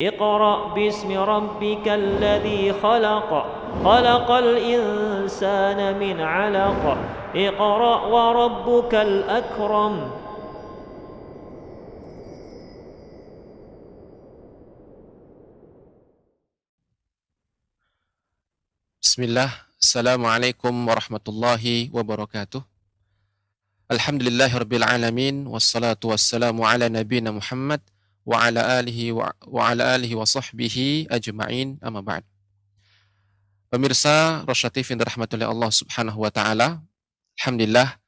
اقرأ باسم ربك الذي خلق خلق الإنسان من علق اقرأ وربك الأكرم. Bismillah, Assalamualaikum warahmatullahi wabarakatuh. Alhamdulillahirabbil alamin, wassalatu wassalamu ala nabiyyina Muhammad wa ala alihi wa sahbihi ajma'in, amma ba'd. Pemirsa Rosyad TV yang dirahmati oleh Allah Subhanahu wa taala, alhamdulillah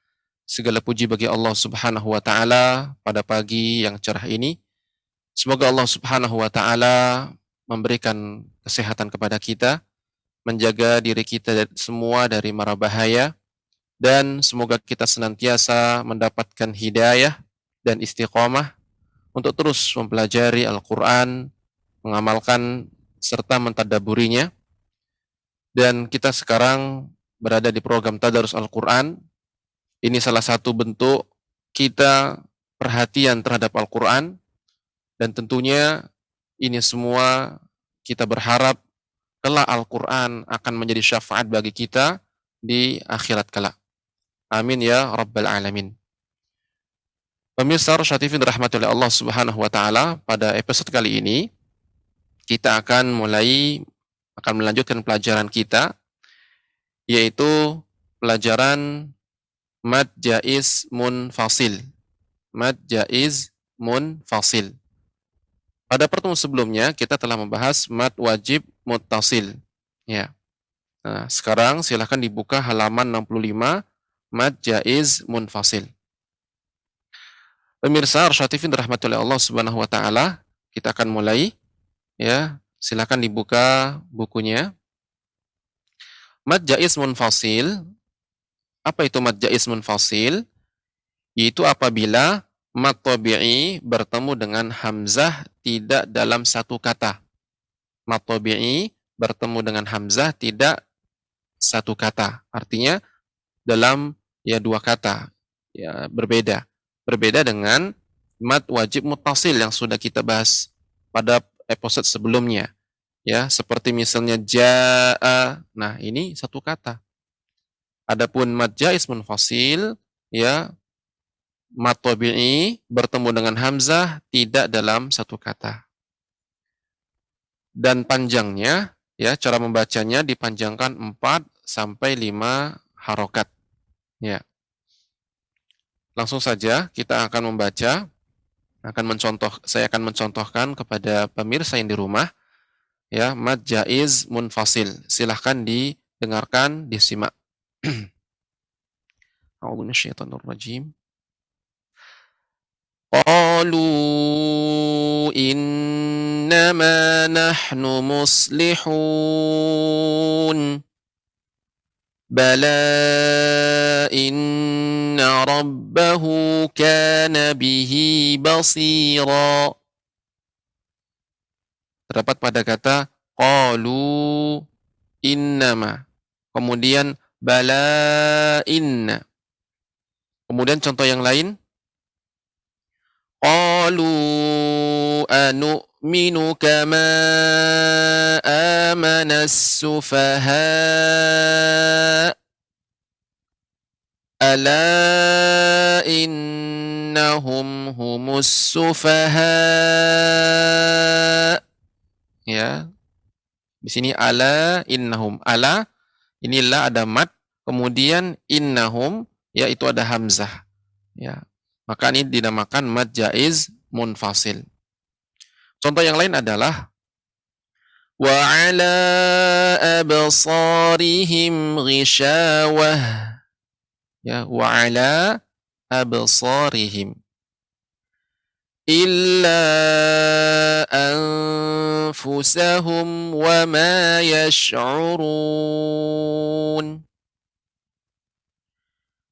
segala puji bagi Allah Subhanahu wa taala pada pagi yang cerah ini. Semoga Allah Subhanahu wa taala memberikan kesehatan kepada kita, menjaga diri kita semua dari mara bahaya, dan semoga kita senantiasa mendapatkan hidayah dan istiqomah untuk terus mempelajari Al-Quran, mengamalkan serta mentadaburinya. Dan kita sekarang berada di program Tadarus Al-Quran. Ini salah satu bentuk kita perhatian terhadap Al-Quran, dan tentunya ini semua kita berharap kelak Al-Quran akan menjadi syafaat bagi kita di akhirat kelak. Amin ya rabbal alamin. Pemirsa Rosyad TV dirahmati oleh Allah Subhanahu wa taala, pada episode kali ini kita akan melanjutkan pelajaran kita, yaitu pelajaran mad jaiz munfasil. Mad jaiz munfasil. Pada pertemuan sebelumnya kita telah membahas mad wajib muttasil. Ya. Nah, sekarang silakan dibuka halaman 65, mad jaiz munfasil. Pemirsa Rosyad TV dirahmati oleh Allah Subhanahu wa taala, kita akan mulai, ya. Silakan dibuka bukunya. Mad jaiz munfasil. Apa itu mad jaiz munfasil? Yaitu apabila mad tabi'i bertemu dengan hamzah tidak dalam satu kata. Mad tabi'i bertemu dengan hamzah tidak satu kata. Artinya dalam dua kata. Ya, berbeda. Berbeda dengan mad wajib muttasil yang sudah kita bahas pada episode sebelumnya. Ya, seperti misalnya jaa. Nah, ini satu kata. Adapun mad jaiz munfasil, ya, mad tabi'i bertemu dengan hamzah tidak dalam satu kata. Dan panjangnya, ya, cara membacanya dipanjangkan 4 sampai 5 harokat. Ya. Langsung saja kita akan membaca, saya akan mencontohkan kepada pemirsa yang di rumah, ya, mad jaiz munfasil. Silahkan didengarkan, disimak. A'udzu minasyaitonir rajim. Qalu innama nahnu muslihun. Bala inna rabbahu kana bihi basira. Terdapat pada kata qalu innama. Kemudian bala inna. Kemudian contoh yang lain. Qalu anu'minu kama amana as-sufaha. Ala innahum humus sufaha. Ya. Di sini ala innahum. Ala, inilah ada mad, kemudian innahum, yaitu ada hamzah. Ya. Maka ini dinamakan mad jaiz munfasil. Contoh yang lain adalah wa ala absarihim ghishawah. Ya, wa ala absarihim illa anfusahum wa ma yash'urun.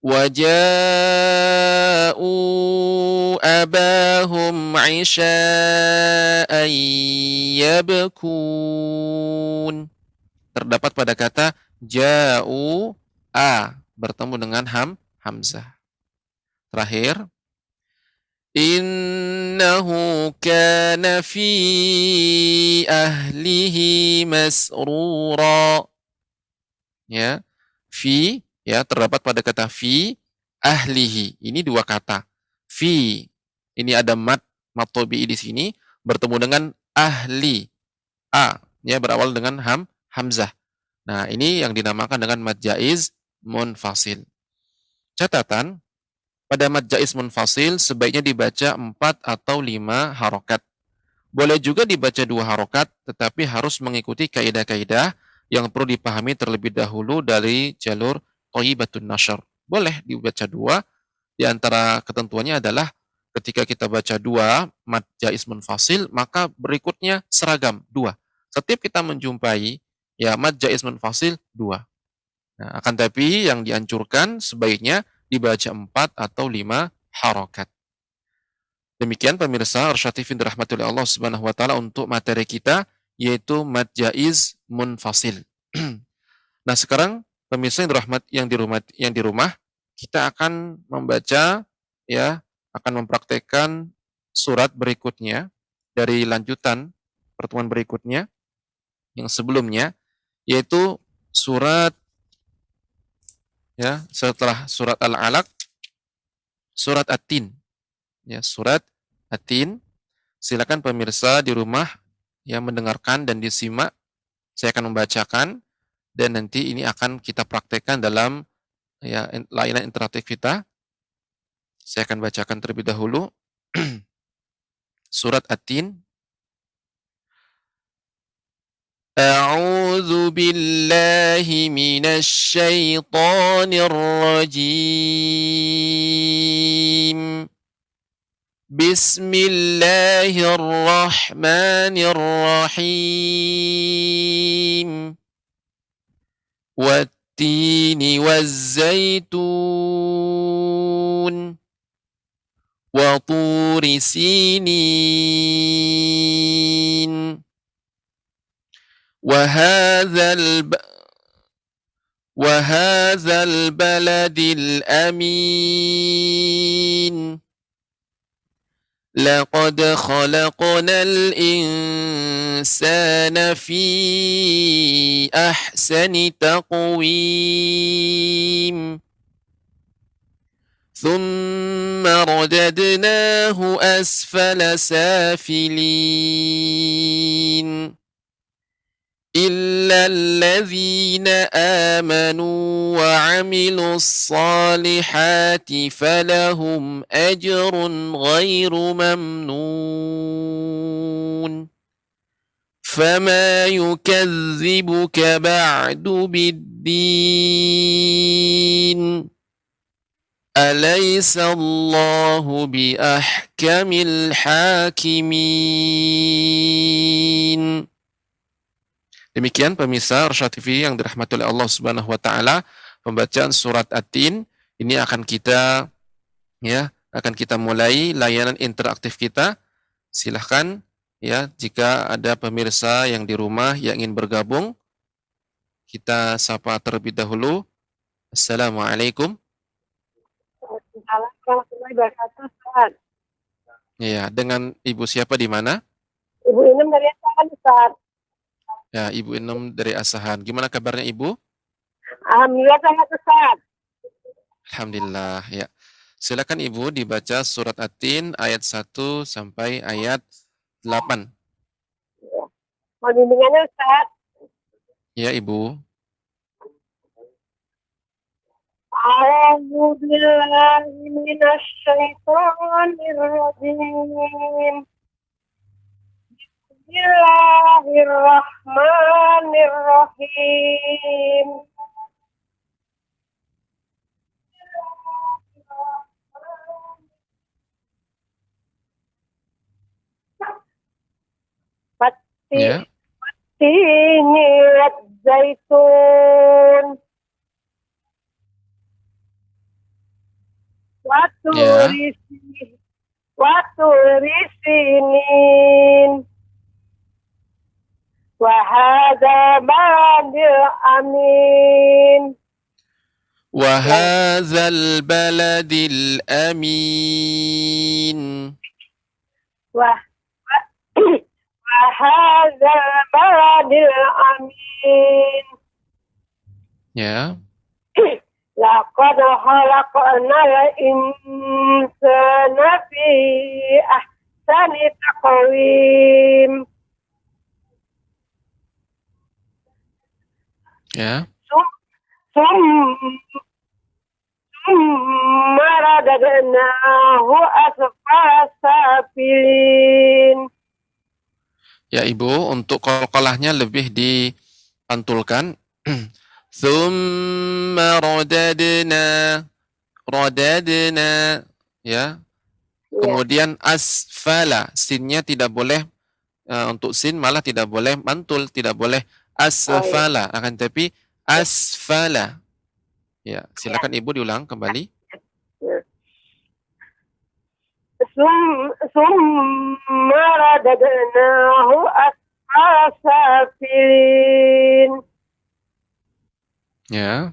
وَجَاءُوا أَبَاهُمْ عِشَاءً يَبْكُونَ. Terdapat pada kata ja'u, a bertemu dengan hamzah. Terakhir, Innahu kana fi ahlihi masrura. Ya, fi ya terdapat pada kata fi ahlihi. Ini dua kata. Fi ini ada mat tabi'i di sini bertemu dengan ahli. A ya berawal dengan hamzah. Nah, ini yang dinamakan dengan mad jaiz munfasil. Catatan, pada mad jaiz munfasil sebaiknya dibaca 4 atau 5 harokat. Boleh juga dibaca 2 harokat, tetapi harus mengikuti kaidah-kaidah yang perlu dipahami terlebih dahulu dari jalur thayyibatun nashr. Boleh dibaca 2, di antara ketentuannya adalah ketika kita baca 2 mad jaiz munfasil, maka berikutnya seragam 2. Setiap kita menjumpai ya mad jaiz munfasil 2. Nah, akan tapi yang dianjurkan sebaiknya dibaca 4 atau 5 harokat. Demikian pemirsa Arsyad TV dirahmati oleh Allah Subhanahu wa taala untuk materi kita yaitu mad jaiz munfasil. Nah, sekarang pemirsa yang di rumah kita akan membaca ya, akan mempraktekkan surat berikutnya dari lanjutan pertemuan berikutnya yang sebelumnya yaitu surat ya, setelah surat Al-Alaq, surat At-Tin. Ya, surat At-Tin. Silakan pemirsa di rumah yang mendengarkan dan disimak. Saya akan membacakan dan nanti ini akan kita praktekkan dalam ya layanan interaktif kita. Saya akan bacakan terlebih dahulu surat At-Tin. A'udzu billahi minasy syaithanir rajim. Bismillahirrahmanirrahim. Wat-tini waz-zaitun. Wa turi sinin. وهذا البلد الأمين لقد خلقنا الإنسان في أحسن تقويم ثم رددناه أسفل سافلين إلا الذين آمنوا وعملوا الصالحات فلهم أجر غير ممنون فما يكذبك بعد بالدين أليس الله بأحكم الحاكمين. Demikian pemirsa Arsyad TV yang dirahmati oleh Allah Subhanahu wa taala, pembacaan surat At-Tin. Ini akan kita mulai layanan interaktif kita. Silahkan ya, jika ada pemirsa yang di rumah yang ingin bergabung, kita sapa terlebih dahulu. Assalamualaikum. Waalaikumsalam. Ya, dengan Ibu siapa di mana? Ibu Inem dari Asahan, Ustaz. Ya, Ibu Inem dari Asahan. Gimana kabarnya Ibu? Alhamdulillah sehat, Ustaz. Alhamdulillah, ya. Silakan Ibu dibaca surat At-Tin ayat 1 sampai ayat 8. Ya. Mau bimbingannya, Ustaz? Ya, Ibu. A'udzu billahi minasy syaithanir rajim. Bismillahirrahmanirrahim. Ya. Tini waz-zaitun. Waturi sinin. Wahada baladil amin. وهذا البلد الأمين. Wah, wahadzal baladil amin. Ya. Laqad khalaqnal insana fi ahsani taqwim. Ya. Summa radadnahu asfala safilin. Ya Ibu, untuk qalqalahnya lebih dipantulkan. Thumma radadna, ya. Ya, Kemudian asfala, sinnya tidak boleh untuk sin malah tidak boleh mantul, tidak boleh oh ya. asfala, akan tapi Ya, asfala. Ya, ya. silakan Ibu diulang kembali. Summa radadnahu asfala safilin. Ya.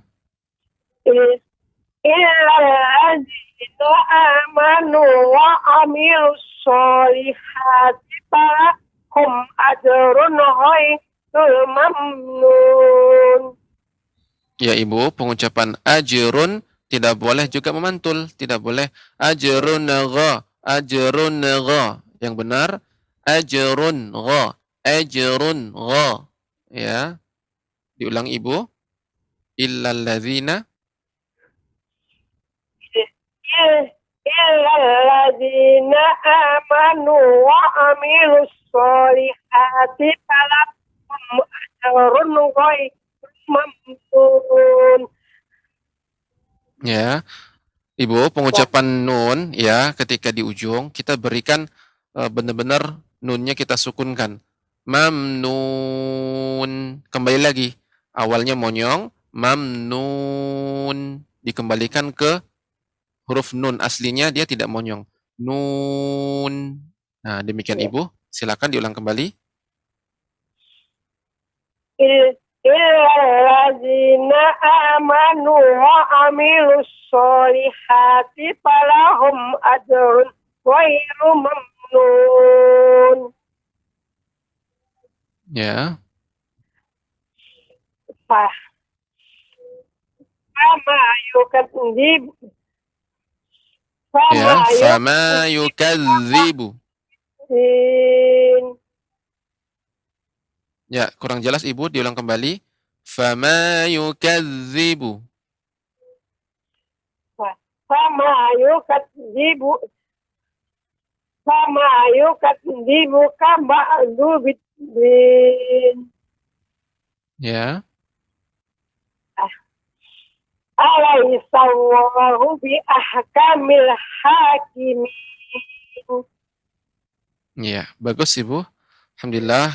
Illalladzina amanu wa amilus solihati falahum ajrun ghairul mamnun. Ya Ibu, pengucapan ajrun tidak boleh juga memantul, tidak boleh ajrun gha, ajrun gha. Yang benar ajrun gha, ajrun gha. Ya, diulang Ibu. Illalladzina. Illalladzina amanu wa amilus solihati falahum ajrun ghairul mamnun. Ya, Ibu, pengucapan nun ya ketika di ujung kita berikan benar-benar nunnya kita sukunkan. Mamnun. Kembali lagi. Awalnya monyong, mamnun. Dikembalikan ke huruf nun aslinya dia tidak monyong. Nun. Nah, demikian Ibu. Silakan diulang kembali. Illalladzina amanu wa amilus solihati falahum ajrun ghairu mamnun. Ya. Fama yukadzib Ya, Fama fama yukadzibu. yukadzib Ya, kurang jelas Ibu, diulang kembali. Fama yukadzibu. Fama yukadzibu Fama yukadzibu kaba'du bidin. Ya. Alaihissallahu bi ahkamil hakimin. Ya, bagus Ibu. Alhamdulillah,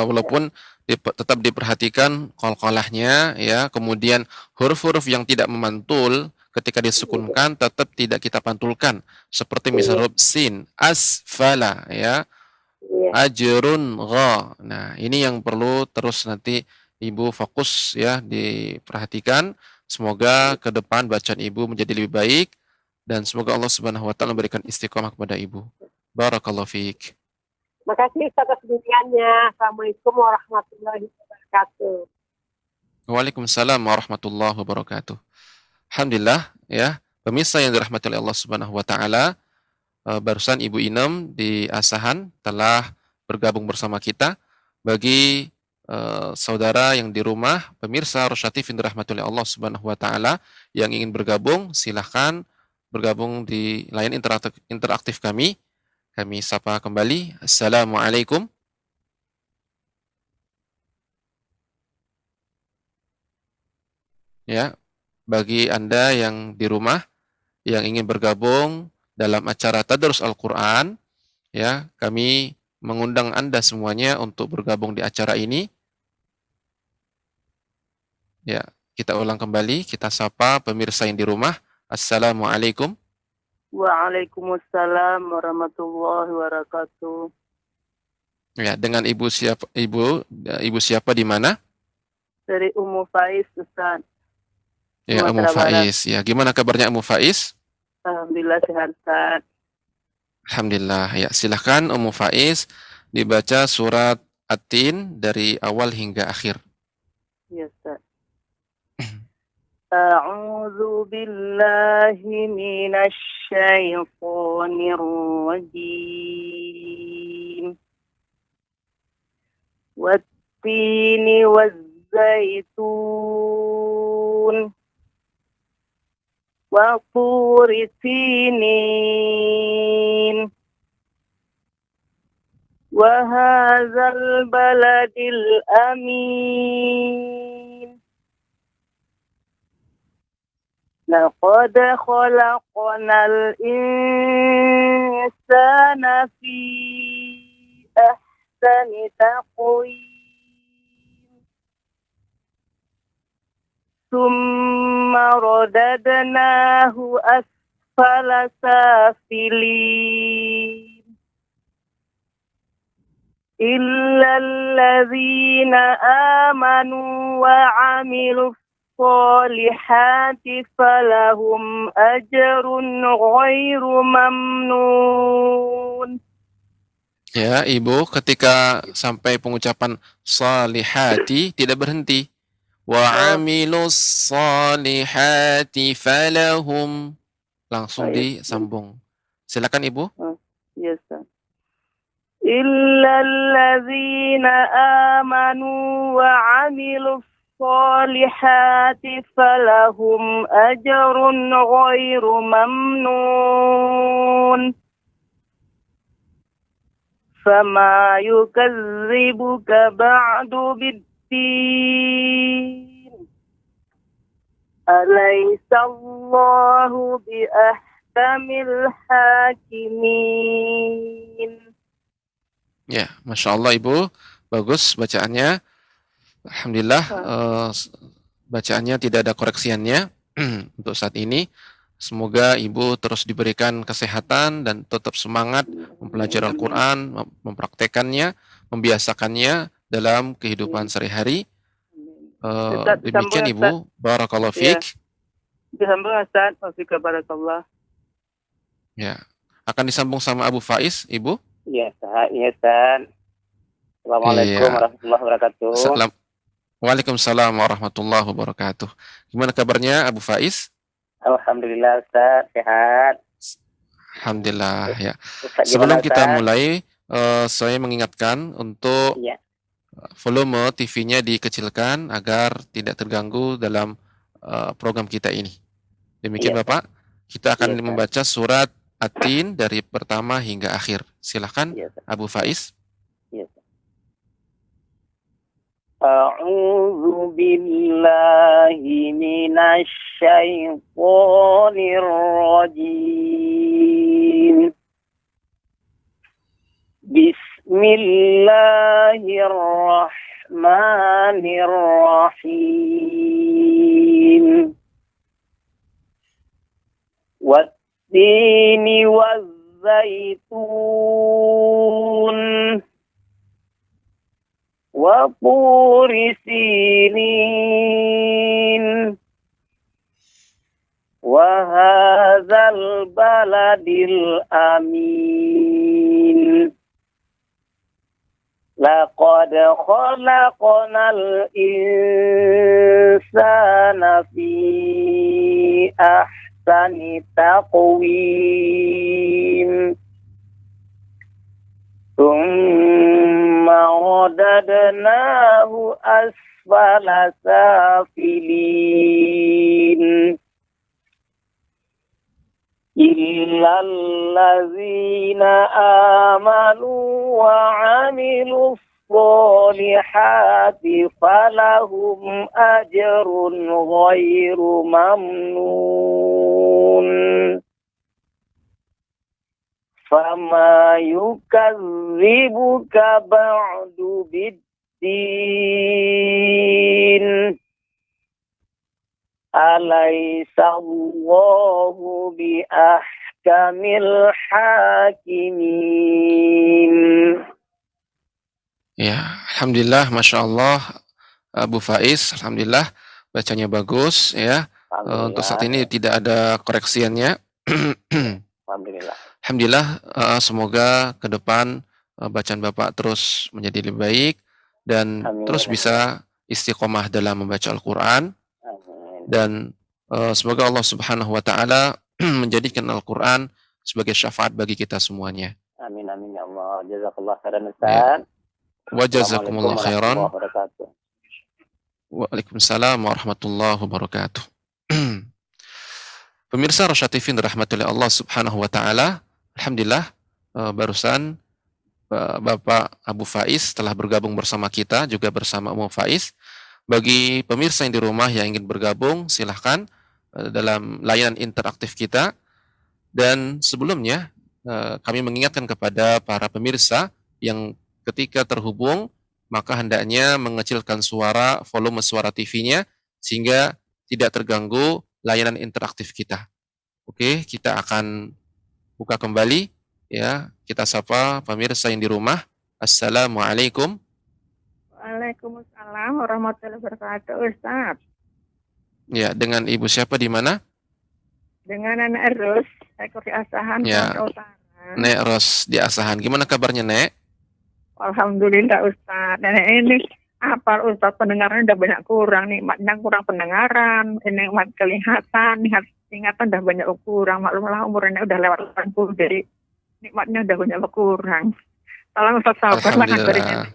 walaupun tetap diperhatikan qalqalahnya ya, kemudian huruf-huruf yang tidak memantul ketika disukunkan tetap tidak kita pantulkan. Seperti misal huruf sin, asfala ya, ajrun gha. Nah, ini yang perlu terus nanti Ibu fokus ya diperhatikan. Semoga ke depan bacaan Ibu menjadi lebih baik dan semoga Allah Subhanahu wa taala memberikan istiqomah kepada Ibu. Barakallahu fiik. Makasih Ustaz atas bimbingannya. Assalamualaikum warahmatullahi wabarakatuh. Waalaikumsalam warahmatullahi wabarakatuh. Alhamdulillah ya, pemirsa yang dirahmati oleh Allah Subhanahu wa taala, barusan Ibu Inem di Asahan telah bergabung bersama kita. Bagi saudara yang di rumah, pemirsa Rosyatif yang dirahmati oleh Allah Subhanahu wa taala yang ingin bergabung, silahkan bergabung di line interaktif kami. Kami sapa kembali. Assalamualaikum. Ya, bagi Anda yang di rumah yang ingin bergabung dalam acara Tadarus Al-Qur'an, ya, kami mengundang Anda semuanya untuk bergabung di acara ini. Ya, kita ulang kembali, kita sapa pemirsa yang di rumah. Assalamualaikum. Waalaikumsalam warahmatullahi wabarakatuh. Ya, dengan Ibu siapa di mana? Dari Ummu Faiz, Ustaz. Ya, Ummu Sumatera Barat. Faiz. Ya, gimana kabarnya Ummu Faiz? Alhamdulillah sehat, Ustaz. Alhamdulillah. Ya, silahkan Ummu Faiz dibaca surat At-Tin dari awal hingga akhir. Ya, Ustaz. A'udzu billahi minasy syaithanir rajim. Wat-tini waz-zaitun. Wa turi sinin. Wa hadzal baladil amin. لقد خلقنا الإنسان في أحسن تقويم ثم رددناه أسفل سافلين إلا الذين آمنوا وعملوا الصالحات فلهم أجر غير ممنون. Ya, Ibu, ketika sampai pengucapan salihati tidak berhenti. Wa amilus salihati falahum. Langsung disambung. Silakan Ibu. Yes, sir. إلا الذين آمنوا وعملوا الصالحات فلهم أجر غير ممنون فما يكذبك بعد بالدين أليس الله بأحكم الحاكمين. Ya, Masya Allah Ibu, bagus bacaannya. Alhamdulillah, bacaannya tidak ada koreksiannya untuk saat ini. Semoga Ibu terus diberikan kesehatan dan tetap semangat mempelajari Al-Quran, mempraktekannya, membiasakannya dalam kehidupan sehari-hari. Demikian Ibu, Barakallahu fiik. Disambung Ustaz, wafika barakallah. Ya, akan disambung sama Abu Faiz, Ibu. Iya, Ustaz. Assalamualaikum warahmatullahi wabarakatuh. Waalaikumsalam warahmatullahi wabarakatuh. Gimana kabarnya Abu Faiz? Alhamdulillah Ustaz, sehat. Alhamdulillah ya. Ustaz, sebelum gimana, kita Ustaz? mulai, saya mengingatkan untuk volume TV-nya dikecilkan agar tidak terganggu dalam program kita ini. Demikian Bapak, kita akan membaca surat At-Tin dari pertama hingga akhir. Silakan Abu Faiz. A'udzu billahi minasy syaithanir rajim. Bismillahirrahmanirrahim. Wat-tini waz-zaitun. Wa turi sinin. Wa hadzal baladil amin. Laqad khalaqnal insana fi ahsani taqwim. Thumma radadnahu asfala safilin. Illal ladzina amanu wa 'amilus solihati falahum ajrun ghairu mamnun. Fama yukadzibuka ba'du biddin. Alaysa Allahu bi ahkamil hakimin. Ya, Alhamdulillah, Masya Allah Abu Faiz, Alhamdulillah bacanya bagus ya. Untuk saat ini tidak ada koreksiannya. Alhamdulillah. Alhamdulillah, semoga ke depan bacaan Bapak terus menjadi lebih baik dan Amin. terus bisa istiqomah dalam membaca Al-Quran, Amin. dan semoga Allah Subhanahu wa Ta'ala menjadikan Al-Quran sebagai syafaat bagi kita semuanya. Amin amin ya Allah. Jazakallah khairan Ya. Ustaz. Wa jazakumullah khairan. warahmatullahi wabarakatuh. Waalaikumsalam warahmatullahi wabarakatuh. Pemirsa Rosyad TV dirahmati oleh Allah Subhanahu wa Ta'ala, alhamdulillah barusan Bapak Abu Faiz telah bergabung bersama kita, juga bersama Umum Faiz. Bagi pemirsa yang di rumah yang ingin bergabung, silahkan dalam layanan interaktif kita. Dan sebelumnya kami mengingatkan kepada para pemirsa yang ketika terhubung, maka hendaknya mengecilkan volume suara TV-nya sehingga tidak terganggu layanan interaktif kita. Oke, kita akan buka kembali ya. Kita sapa pemirsa yang di rumah. Assalamualaikum. Waalaikumsalam warahmatullahi wabarakatuh, Ustaz. Ya, dengan Ibu siapa di mana? Dengan Nenek Ros, ekor di Asahan, Ya. Sumatera Utara. Nek Ros di Asahan. Gimana kabarnya, Nek? Alhamdulillah, Ustaz. Nenek ini apa, Ustaz, pendengarannya udah banyak kurang, nikmatnya kurang pendengaran, nikmat kelihatan, ingatan udah banyak kurang. Maklumlah umurnya udah lewat 80, jadi nikmatnya udah banyak berkurang. Tolong Ustaz sabar lah ngabarinnya.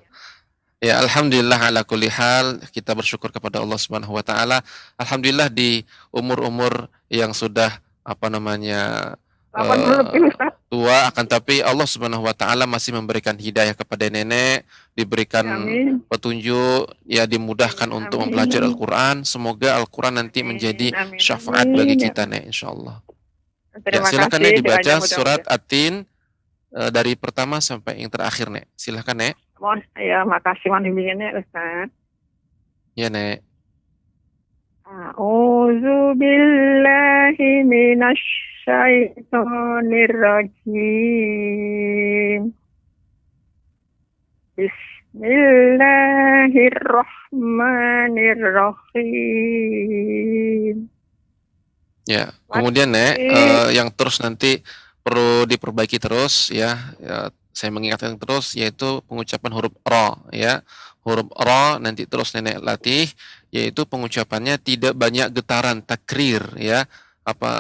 Ya, alhamdulillah ala kulli hal, kita bersyukur kepada Allah Subhanahu wa Ta'ala. Alhamdulillah di umur-umur yang sudah 80 lebih, Ustaz. tua, akan tapi Allah Subhanahu wa Ta'ala masih memberikan hidayah kepada nenek, diberikan Amin. petunjuk, ya dimudahkan untuk Amin. mempelajari Al-Quran. Semoga Al-Quran nanti menjadi Amin. syafaat bagi kita, Nek, insyaallah. Ya, Terima silakan kasih, Nek dibaca doanya mudah-mudahan. surat At-Tin dari pertama sampai yang terakhir, Nek. Silakan, Nek. Mohon ya, makasih wanita Ustaz. Ya, Nek. A'udzu billahi minasy syaithanir rajim. Bismillahirrahmanirrahim. Ya, kemudian Nek, yang terus nanti perlu diperbaiki terus ya, saya mengingatkan terus, yaitu pengucapan huruf ra ya. Huruf ra nanti terus Nenek latih, yaitu pengucapannya tidak banyak getaran, takrir ya.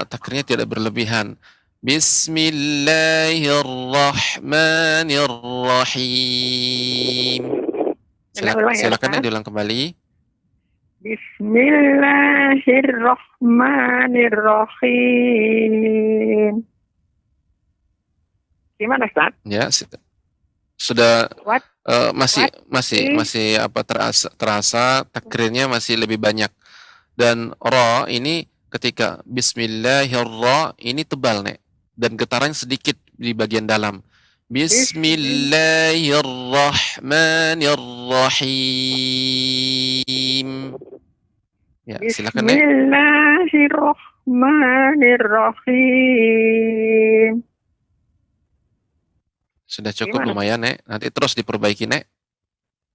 Takrirnya tidak berlebihan. Bismillahirrahmanirrahim. Silakan Nek, diulang kembali. Bismillahirrahmanirrahim. Gimana, Ustaz? Ya, sudah. What? Masih terasa takrirnya masih lebih banyak. Dan ra ini ketika bismillahirrahmanirrahim ini tebal, Nek, dan getarannya sedikit di bagian dalam. Bismillahirrahmanirrahim. Ya, silakan, Nek. Bismillahirrahmanirrahim. Sudah cukup. Gimana? Lumayan, Nek. Nanti terus diperbaiki, Nek.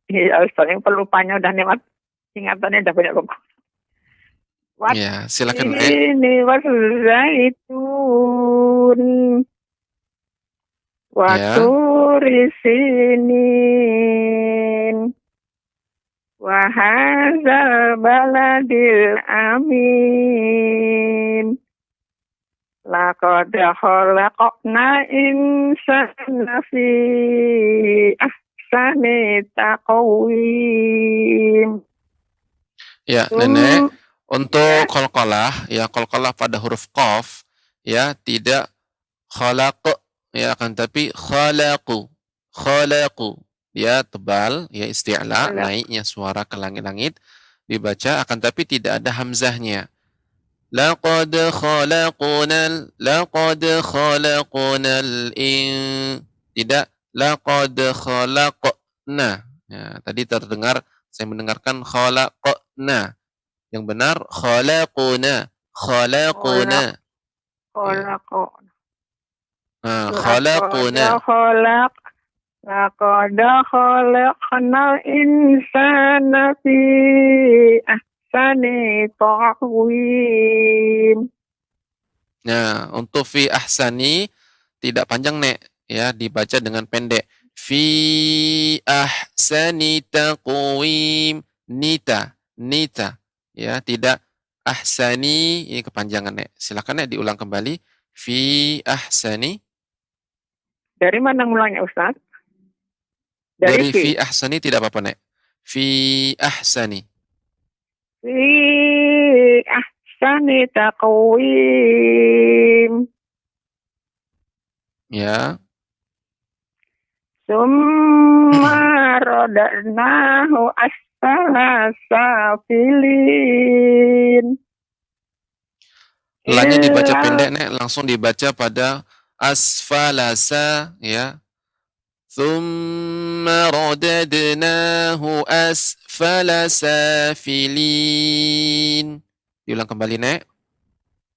Iya, Ustaz, yang pelupanya udah nikmat, ingatannya udah banyak kok. Ya, silakan, Nek. Ini zaitun wa turi sinin wa hadzal baladil amin. Laqad khalaqna insana fi ahsani taqwim. Ya, Nenek, untuk qalqalah ya, qalqalah pada huruf qaf ya, tidak khalaq ya, akan tapi khalaqu ya, tebal ya, isti'la, naiknya suara ke langit-langit dibaca, akan tapi tidak ada hamzahnya. Laqad khalaqnal tidak laqad khalaqna. Ya, tadi saya mendengarkan khalaqna. Yang benar khalaquna. Khalaquna. Laqad khalaqnal insana fi ahsani taqwim. Nah, untuk fi ahsani tidak panjang, Nek, ya, dibaca dengan pendek. Fi ahsani taqwim. Nita, nita. Ya, tidak ahsani, ini kepanjangan, Nek. Silakan, Nek, diulang kembali. Fi ahsani. Dari mana mulanya Ustaz? Dari Dari fi fi. ahsani tidak apa-apa, Nek. Fi ahsani. Fi ahsani taqwim. Ya. Summa rada'nahu asfala safilin. Lanya dibaca Illa pendek, Nek, langsung dibaca pada asfalasa, ya. Thumma radadnahu asfala safilin. Diulang kembali, Nek.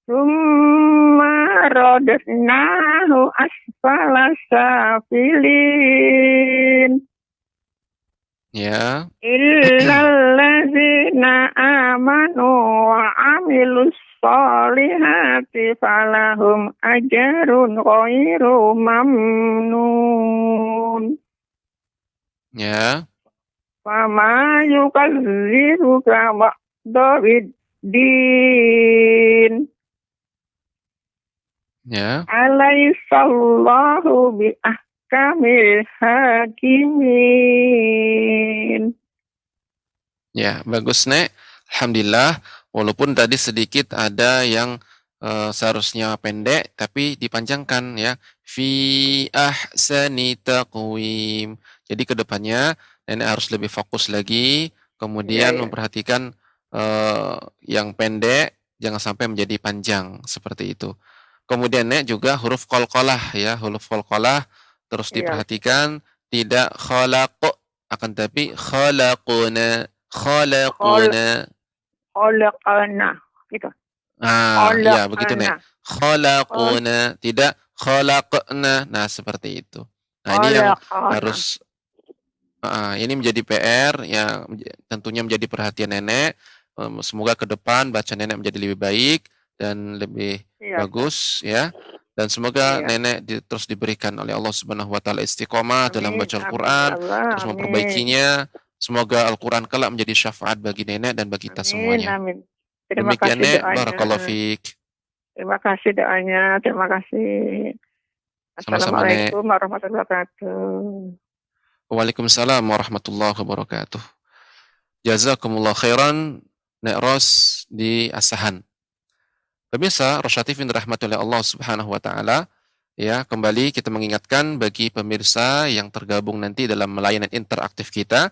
summa rada'nahu asfala safilin. Ya. Illal ladzina amanu wa amilus solihati falahum ajrun ghairu mamnun. Ya. Fama yukadzibuka ba'da biddin. Ya. Alaihissallahu bi ahkamil hakimin. Ya, bagus, Nek. Alhamdulillah, walaupun tadi sedikit ada yang seharusnya pendek tapi dipanjangkan, ya. Fi ahsani taqwim. Jadi kedepannya Nenek harus lebih fokus lagi, kemudian Ya. memperhatikan yang pendek jangan sampai menjadi panjang seperti itu. Kemudian, Nek, juga huruf qalqalah, ya, huruf qalqalah terus Iya. diperhatikan, tidak khalaq, akan tapi khalaquna, khalaquna. Khalaqana. Gitu. Iya begitu, Nek. Khalaqana. Khalaquna, tidak khalaqna. Nah, seperti itu. Nah, ini yang Khalaqana. harus ini menjadi PR yang tentunya menjadi perhatian Nenek. Semoga ke depan baca Nenek menjadi lebih baik dan lebih Iya. bagus, ya. Dan semoga Iya. Nenek terus diberikan oleh Allah Subhanahu wa taala istiqomah dalam Amin. baca Amin. Al-Qur'an, Ya Allah. terus Amin. memperbaikinya. Semoga Al-Qur'an kelak menjadi syafaat bagi Nenek dan bagi kita Amin. semuanya. Amin. Terima Demikian, kasih Nek. doanya. Barakallahu fiik. Terima kasih doanya. Terima kasih. Sama-sama, Nek. Assalamualaikum warahmatullahi wabarakatuh. Waalaikumsalam warahmatullahi wabarakatuh. Jazakumullah khairan, Nek Ros di Asahan. Pemirsa Rosyati yang dirahmati oleh Allah Subhanahu wa taala, ya, kembali kita mengingatkan bagi pemirsa yang tergabung nanti dalam layanan interaktif kita,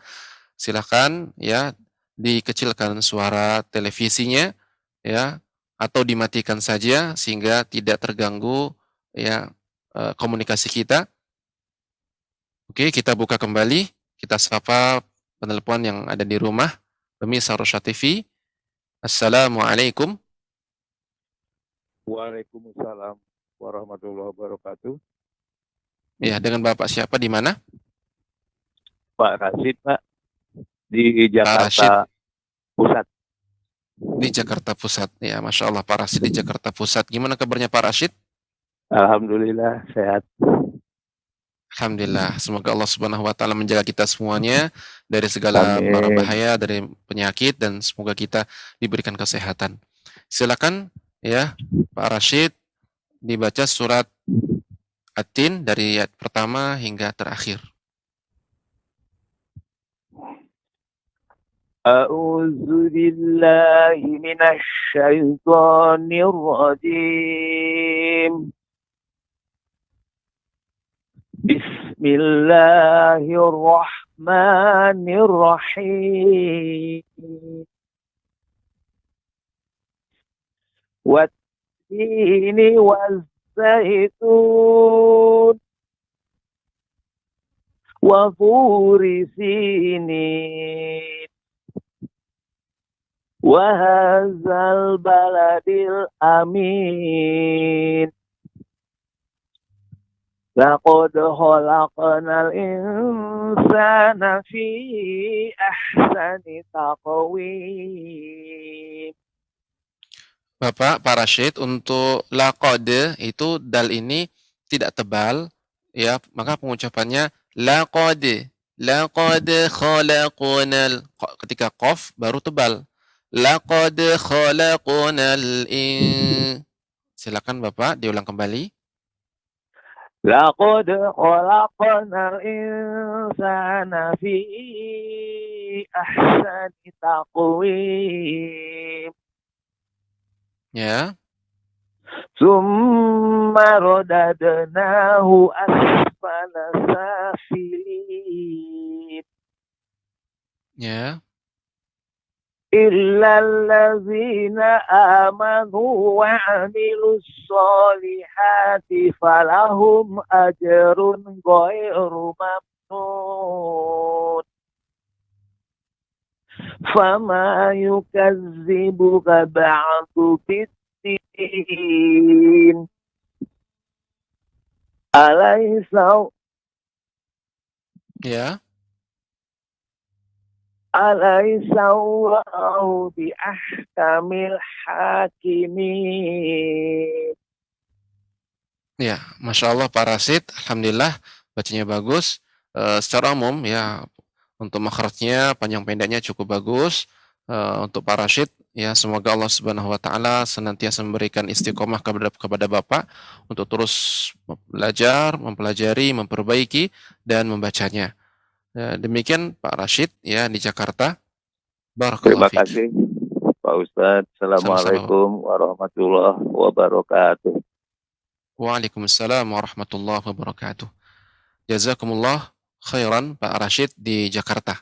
silakan, ya, dikecilkan suara televisinya, ya, atau dimatikan saja sehingga tidak terganggu, ya, komunikasi kita. Oke, kita buka kembali. Kita sapa penelpon yang ada di rumah. Pemirsa Rosya TV. Assalamualaikum. Waalaikumsalam warahmatullahi wabarakatuh. Ya, dengan Bapak siapa di mana? Pak Rashid, Pak, di Pak Rashid Jakarta Pusat. di Jakarta Pusat. Ya, Masya Allah, Pak Rashid di Jakarta Pusat. Gimana kabarnya Pak Rashid? Alhamdulillah sehat. Alhamdulillah. Semoga Allah Subhanahu wa taala menjaga kita semuanya dari segala mara Amin. bahaya, dari penyakit, dan semoga kita diberikan kesehatan. Silakan, ya, Pak Rashid, dibaca surat At-Tin dari ayat pertama hingga terakhir. A'udzu billahi minasy syaithanir rajim. Bismillahirrahmanirrahim. Wat-tini waz-zaitun wa turi sinin wa hadzal baladil amin. لقد خلقنا الإنسان في أحسن تقويم. Bapak, Pak Rashid, untuk laqad itu dal ini tidak tebal, ya, maka pengucapannya laqad, laqad khalaqnal. Ketika qaf baru tebal. Laqad khalaqnal Silakan Bapak diulang kembali. لقد خلقنا الإنسان في أحسن تقويم. Ya. ثم رددناه أسفل سافلين. Ya. إلا الذين آمنوا وعملوا الصالحات فلهم أجر غير ممنون. فما يكذبك بعد بالدين. أليس Ya. أليس الله بأحكم الحاكمين. Ya, Masya Allah Pak Rashid, Alhamdulillah bacanya bagus. Secara umum ya untuk makhrajnya panjang pendeknya cukup bagus. Untuk Pak Rashid ya semoga Allah Subhanahu wa taala senantiasa memberikan istiqomah kepada Bapak untuk terus belajar, mempelajari, memperbaiki dan membacanya. Demikian Pak Rashid ya di Jakarta. Terima Barakallahu fiik. kasih Pak Ustadz. Assalamualaikum warahmatullahi wabarakatuh. Waalaikumsalam warahmatullahi wabarakatuh. Jazakumullah khairan Pak Rashid di Jakarta.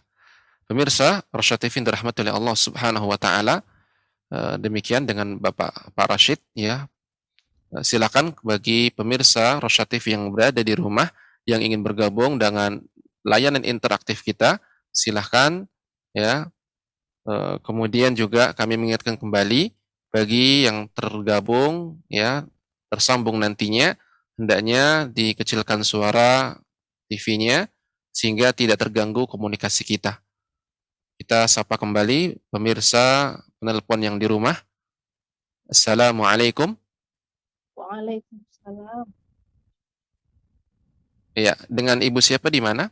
Pemirsa Rasyad TV dirahmati oleh Allah Subhanahu wa taala. Demikian dengan Bapak Pak Rashid ya. Silakan bagi pemirsa Rasyad TV yang berada di rumah yang ingin bergabung dengan layanan interaktif kita, silakan ya. Kemudian juga kami mengingatkan kembali bagi yang tergabung ya, tersambung nantinya hendaknya dikecilkan suara TV-nya sehingga tidak terganggu komunikasi kita. Kita sapa kembali pemirsa penelpon yang di rumah. Assalamualaikum. Waalaikumsalam. Ya, dengan Ibu siapa di mana?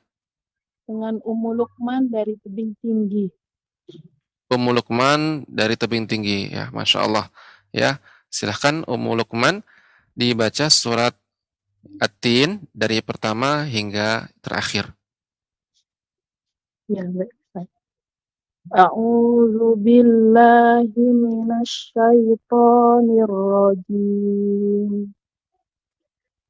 Dengan Ummu Lukman dari Tebing Tinggi. Ummu Lukman dari Tebing Tinggi ya, Masya Allah ya. Silahkan Ummu Lukman dibaca surat At-Tin dari pertama hingga terakhir. Ya, baik. A'udzu billahi minasy syaithanir rajim.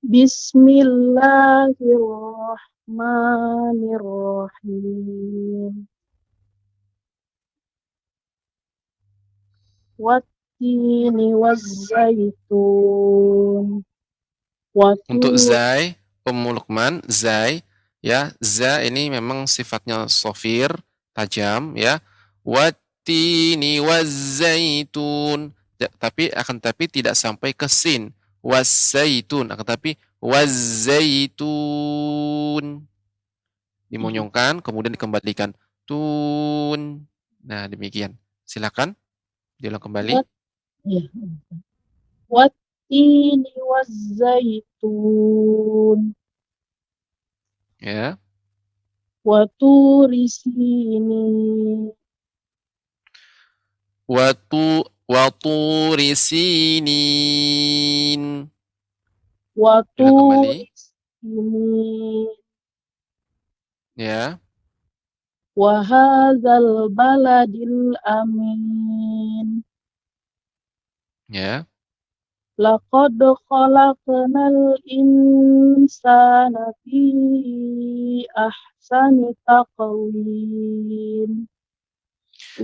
Bismillahirrahmanirrahim. Wattini wazzaitun. Untuk Zai, Ummu Lukman, Zai, ya, Za ini memang sifatnya sofir, tajam, ya. Wattini wazzaitun, tapi tidak sampai ke sin. Wazzaitun, akan tapi wazzaitun. Dimonyongkan, kemudian dikembalikan. Tun. Nah, demikian. Silakan. Diulang kembali. Wattini wazzaitun. Ya. Waturi sinin. Waturi sinin. Waturi sinin. Ya. Wahadzal baladil amin. Ya. Laqad khalaqnal insana fi ahsani taqwim.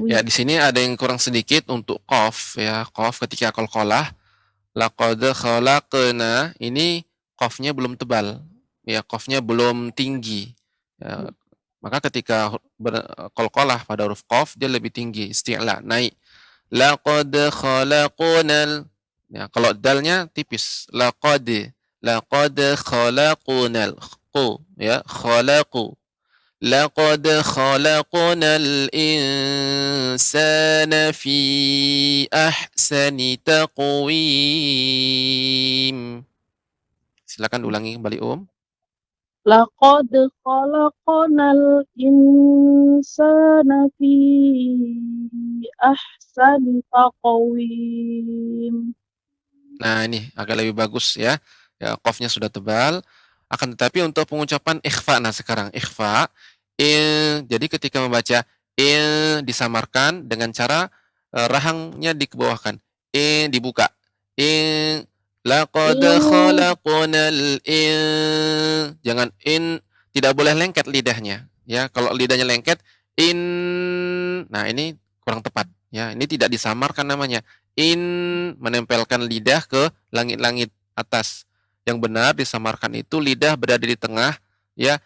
Ya, di sini ada yang kurang sedikit untuk qaf ya. Qaf ketika qalqalah. Laqad khalaqna, ini qafnya belum tebal. Ya, qafnya belum tinggi. Ya, maka ketika qalqalah pada huruf qaf dia lebih tinggi, isti'la, naik. Laqad khalaqnal. Ya, kalau dalnya tipis. Laqad Laqad khalaqnal ya, khalaqu. Laqad khalaqnal insana fi ahsani taqwim. Silakan ulangi kembali, Laqad khalaqnal insana fi ahsani taqwim. Nah, ini agak lebih bagus ya. Ya, qafnya sudah tebal. Akan tetapi untuk pengucapan ikhfa, nah sekarang ikhfa, jadi ketika membaca disamarkan dengan cara rahangnya dikebawahkan, dibuka, laqad khalaqnal jangan tidak boleh lengket lidahnya. Ya, kalau lidahnya lengket, nah ini kurang tepat. Ya, ini tidak disamarkan namanya. Menempelkan lidah ke langit-langit atas. Yang benar disamarkan itu lidah berada di tengah, ya,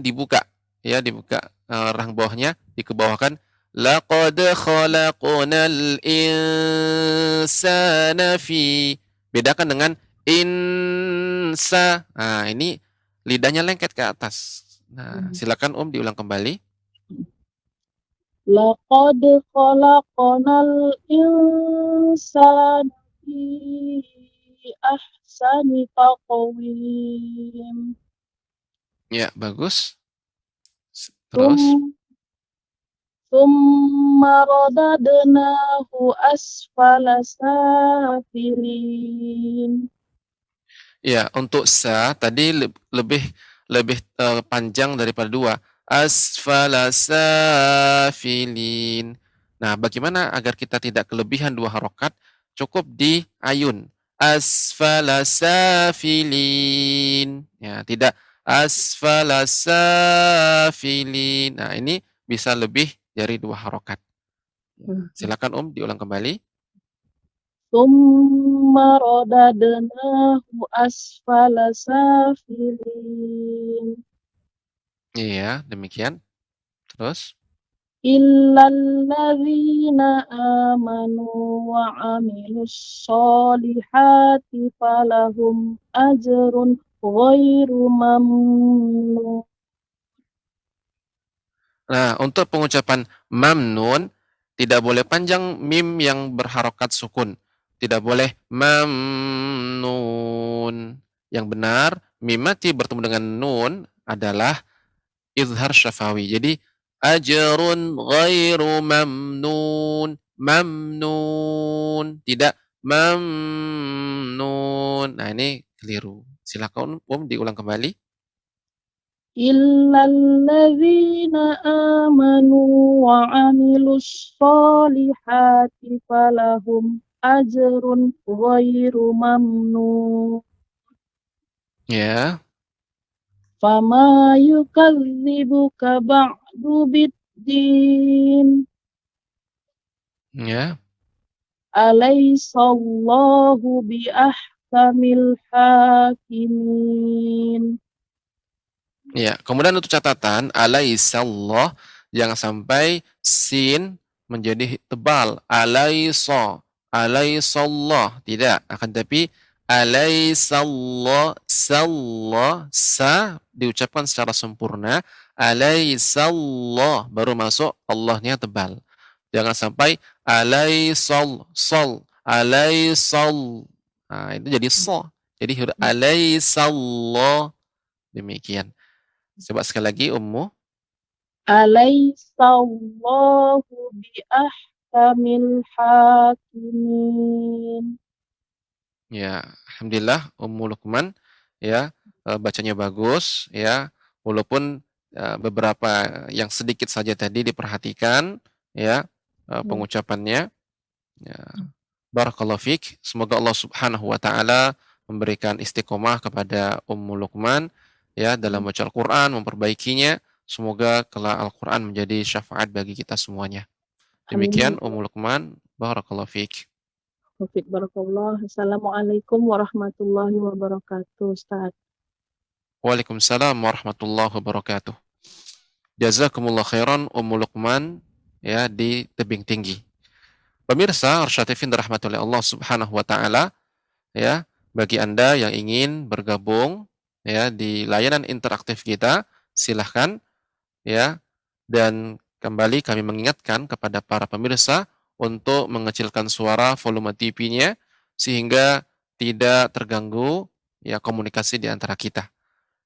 dibuka, ya, dibuka rahang bawahnya, dikebawahkan. Laqad khalaqnal insana fi. Bedakan dengan insa. Nah, ini lidahnya lengket ke atas. Nah, silakan diulang kembali. Laqad khalaqnal insana fi ahsani taqwim. Ya, bagus. Terus. Tsumma radadnahu asfala safilin. Ya, untuk sa tadi lebih panjang daripada dua. Asfala safilin. Nah, bagaimana agar kita tidak kelebihan dua harokat? Cukup di ayun. Asfala safilin. Ya, tidak asfala safilin. Nah, ini bisa lebih dari dua harokat. Silakan diulang kembali. Tsumma radadnahu asfala safilin. Iya, demikian. Terus? Illalladzina amanu wa amilus solihati falahum ajrun ghairu mamnun. Nah, untuk pengucapan mamnun, tidak boleh panjang mim yang berharokat sukun. Tidak boleh mamnun. Yang benar, mim mati bertemu dengan nun adalah izhar syafawi. Jadi, ajrun ghairu mamnun. Mamnun. Tidak mamnun. Nah, ini keliru. Silakan diulang kembali. Illalladzina amanu wa amilus solihati falahum ajrun ghairu mamnun. Ya. Fama yukadzibuka ba'du biddin. Ya. Alaisallahu biahkamil hakimin. Ya, kemudian untuk catatan, alaisallah, jangan sampai sin menjadi tebal. Alaisallah, tidak. Akan tapi alaisallah, sa diucapkan secara sempurna. Alaisallah, baru masuk Allahnya tebal. Jangan sampai alaisal. Nah, itu jadi so. Jadi alaisallah. Demikian. Coba sekali lagi, Ummu. Alaisallahu biahkamil hakimin. Ya, alhamdulillah Ummu Luqman ya, bacanya bagus ya, walaupun beberapa yang sedikit saja tadi diperhatikan ya, pengucapannya. Ya. Barakallahu fiik. Semoga Allah Subhanahu wa taala memberikan istiqomah kepada Ummu Luqman ya dalam baca Al-Qur'an, memperbaikinya. Semoga kelak Al-Qur'an menjadi syafaat bagi kita semuanya. Demikian Ummu Luqman. Barakallahu fiik. Barakallah. Assalamualaikum warahmatullahi wabarakatuh, Ustaz. Waalaikumsalam warahmatullahi wabarakatuh. Jazakumullah khairan Ummu Luqman ya di tebing tinggi. Pemirsa Arsyad TV rahmatullahi Allah Subhanahu wa taala ya, Bagi Anda yang ingin bergabung ya di layanan interaktif kita, silahkan ya. Dan kembali kami mengingatkan kepada para pemirsa untuk mengecilkan suara volume TV-nya sehingga tidak terganggu ya komunikasi di antara kita.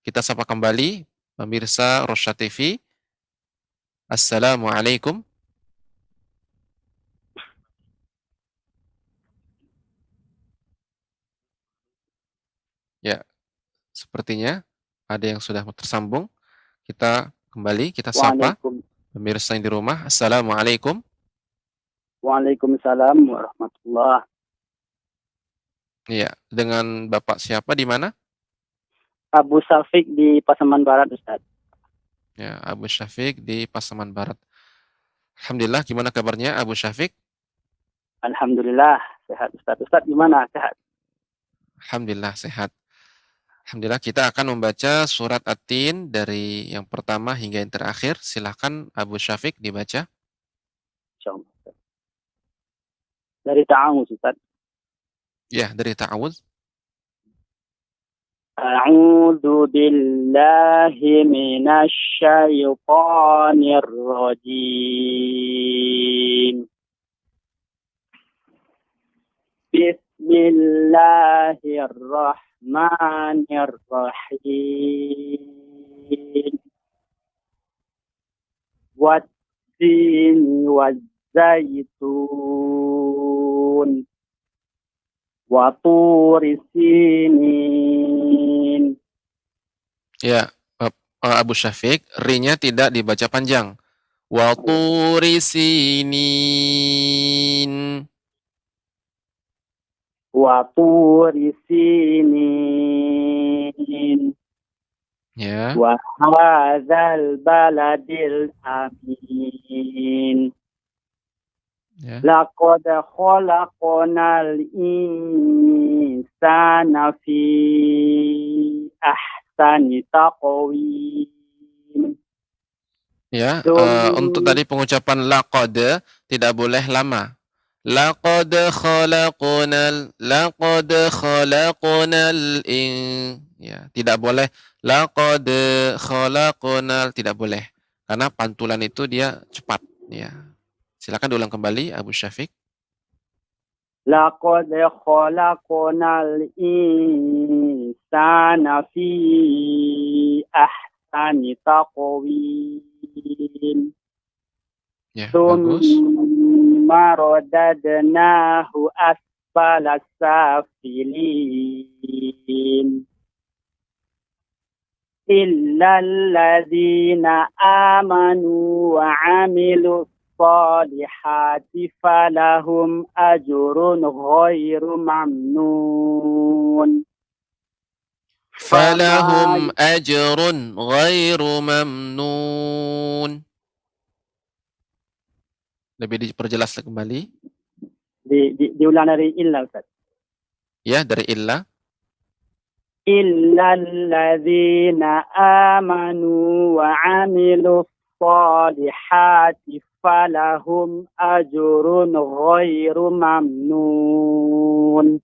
Kita sapa kembali pemirsa Rosya TV. Assalamualaikum. Ya, sepertinya ada yang sudah tersambung. Kita kembali, kita sapa pemirsa yang di rumah. Assalamualaikum. Waalaikumsalam warahmatullah. Iya, dengan Bapak siapa di mana? Abu Syafiq di Pasaman Barat, Ustaz. Ya, Abu Syafiq di Pasaman Barat. Alhamdulillah, gimana kabarnya Abu Syafiq? Alhamdulillah sehat, Ustaz. Ustaz gimana? Sehat? Alhamdulillah sehat. Alhamdulillah, kita akan membaca surat At-Tin dari yang pertama hingga yang terakhir. Silakan Abu Syafiq dibaca. Insyaallah. Dari Ta'awuz, Ustaz. Ya, dari Ta'awuz. A'udzu billahi minasy syaithanir rajim. Bismillahirrahmanirrahim. Wat-tini waz-zaitun. Wa-turi sinin. Ya, Abu Syafiq, ri-nya tidak dibaca panjang. Wa turi sinin. Wa turi sinin. Ya. Wa hadzal baladil amin. Ya. Laqad khalaqnal insana fi ahsani taqwim. Ya, untuk tadi pengucapan laqad tidak boleh lama. Laqad khalaqnal ya, tidak boleh laqad khalaqnal, tidak boleh. Karena pantulan itu dia cepat, ya. Silakan diulang kembali Abu Syafiq. Laqad khalaqnal insana fi ahsani taqwim. Ya, bagus. Tsumma radadnahu asfala safilin. Illal ladzina amanu wa 'amilus salihati falahum ajrun ghairu mamnun. Falahum ajrun ghairu mamnun. Lebih diperjelas kembali. Diulang dari illa, Ustaz. Ya, dari illa. Illal ladzina amanu wa 'amilus salihati falahum ajrun ghairu mamnun.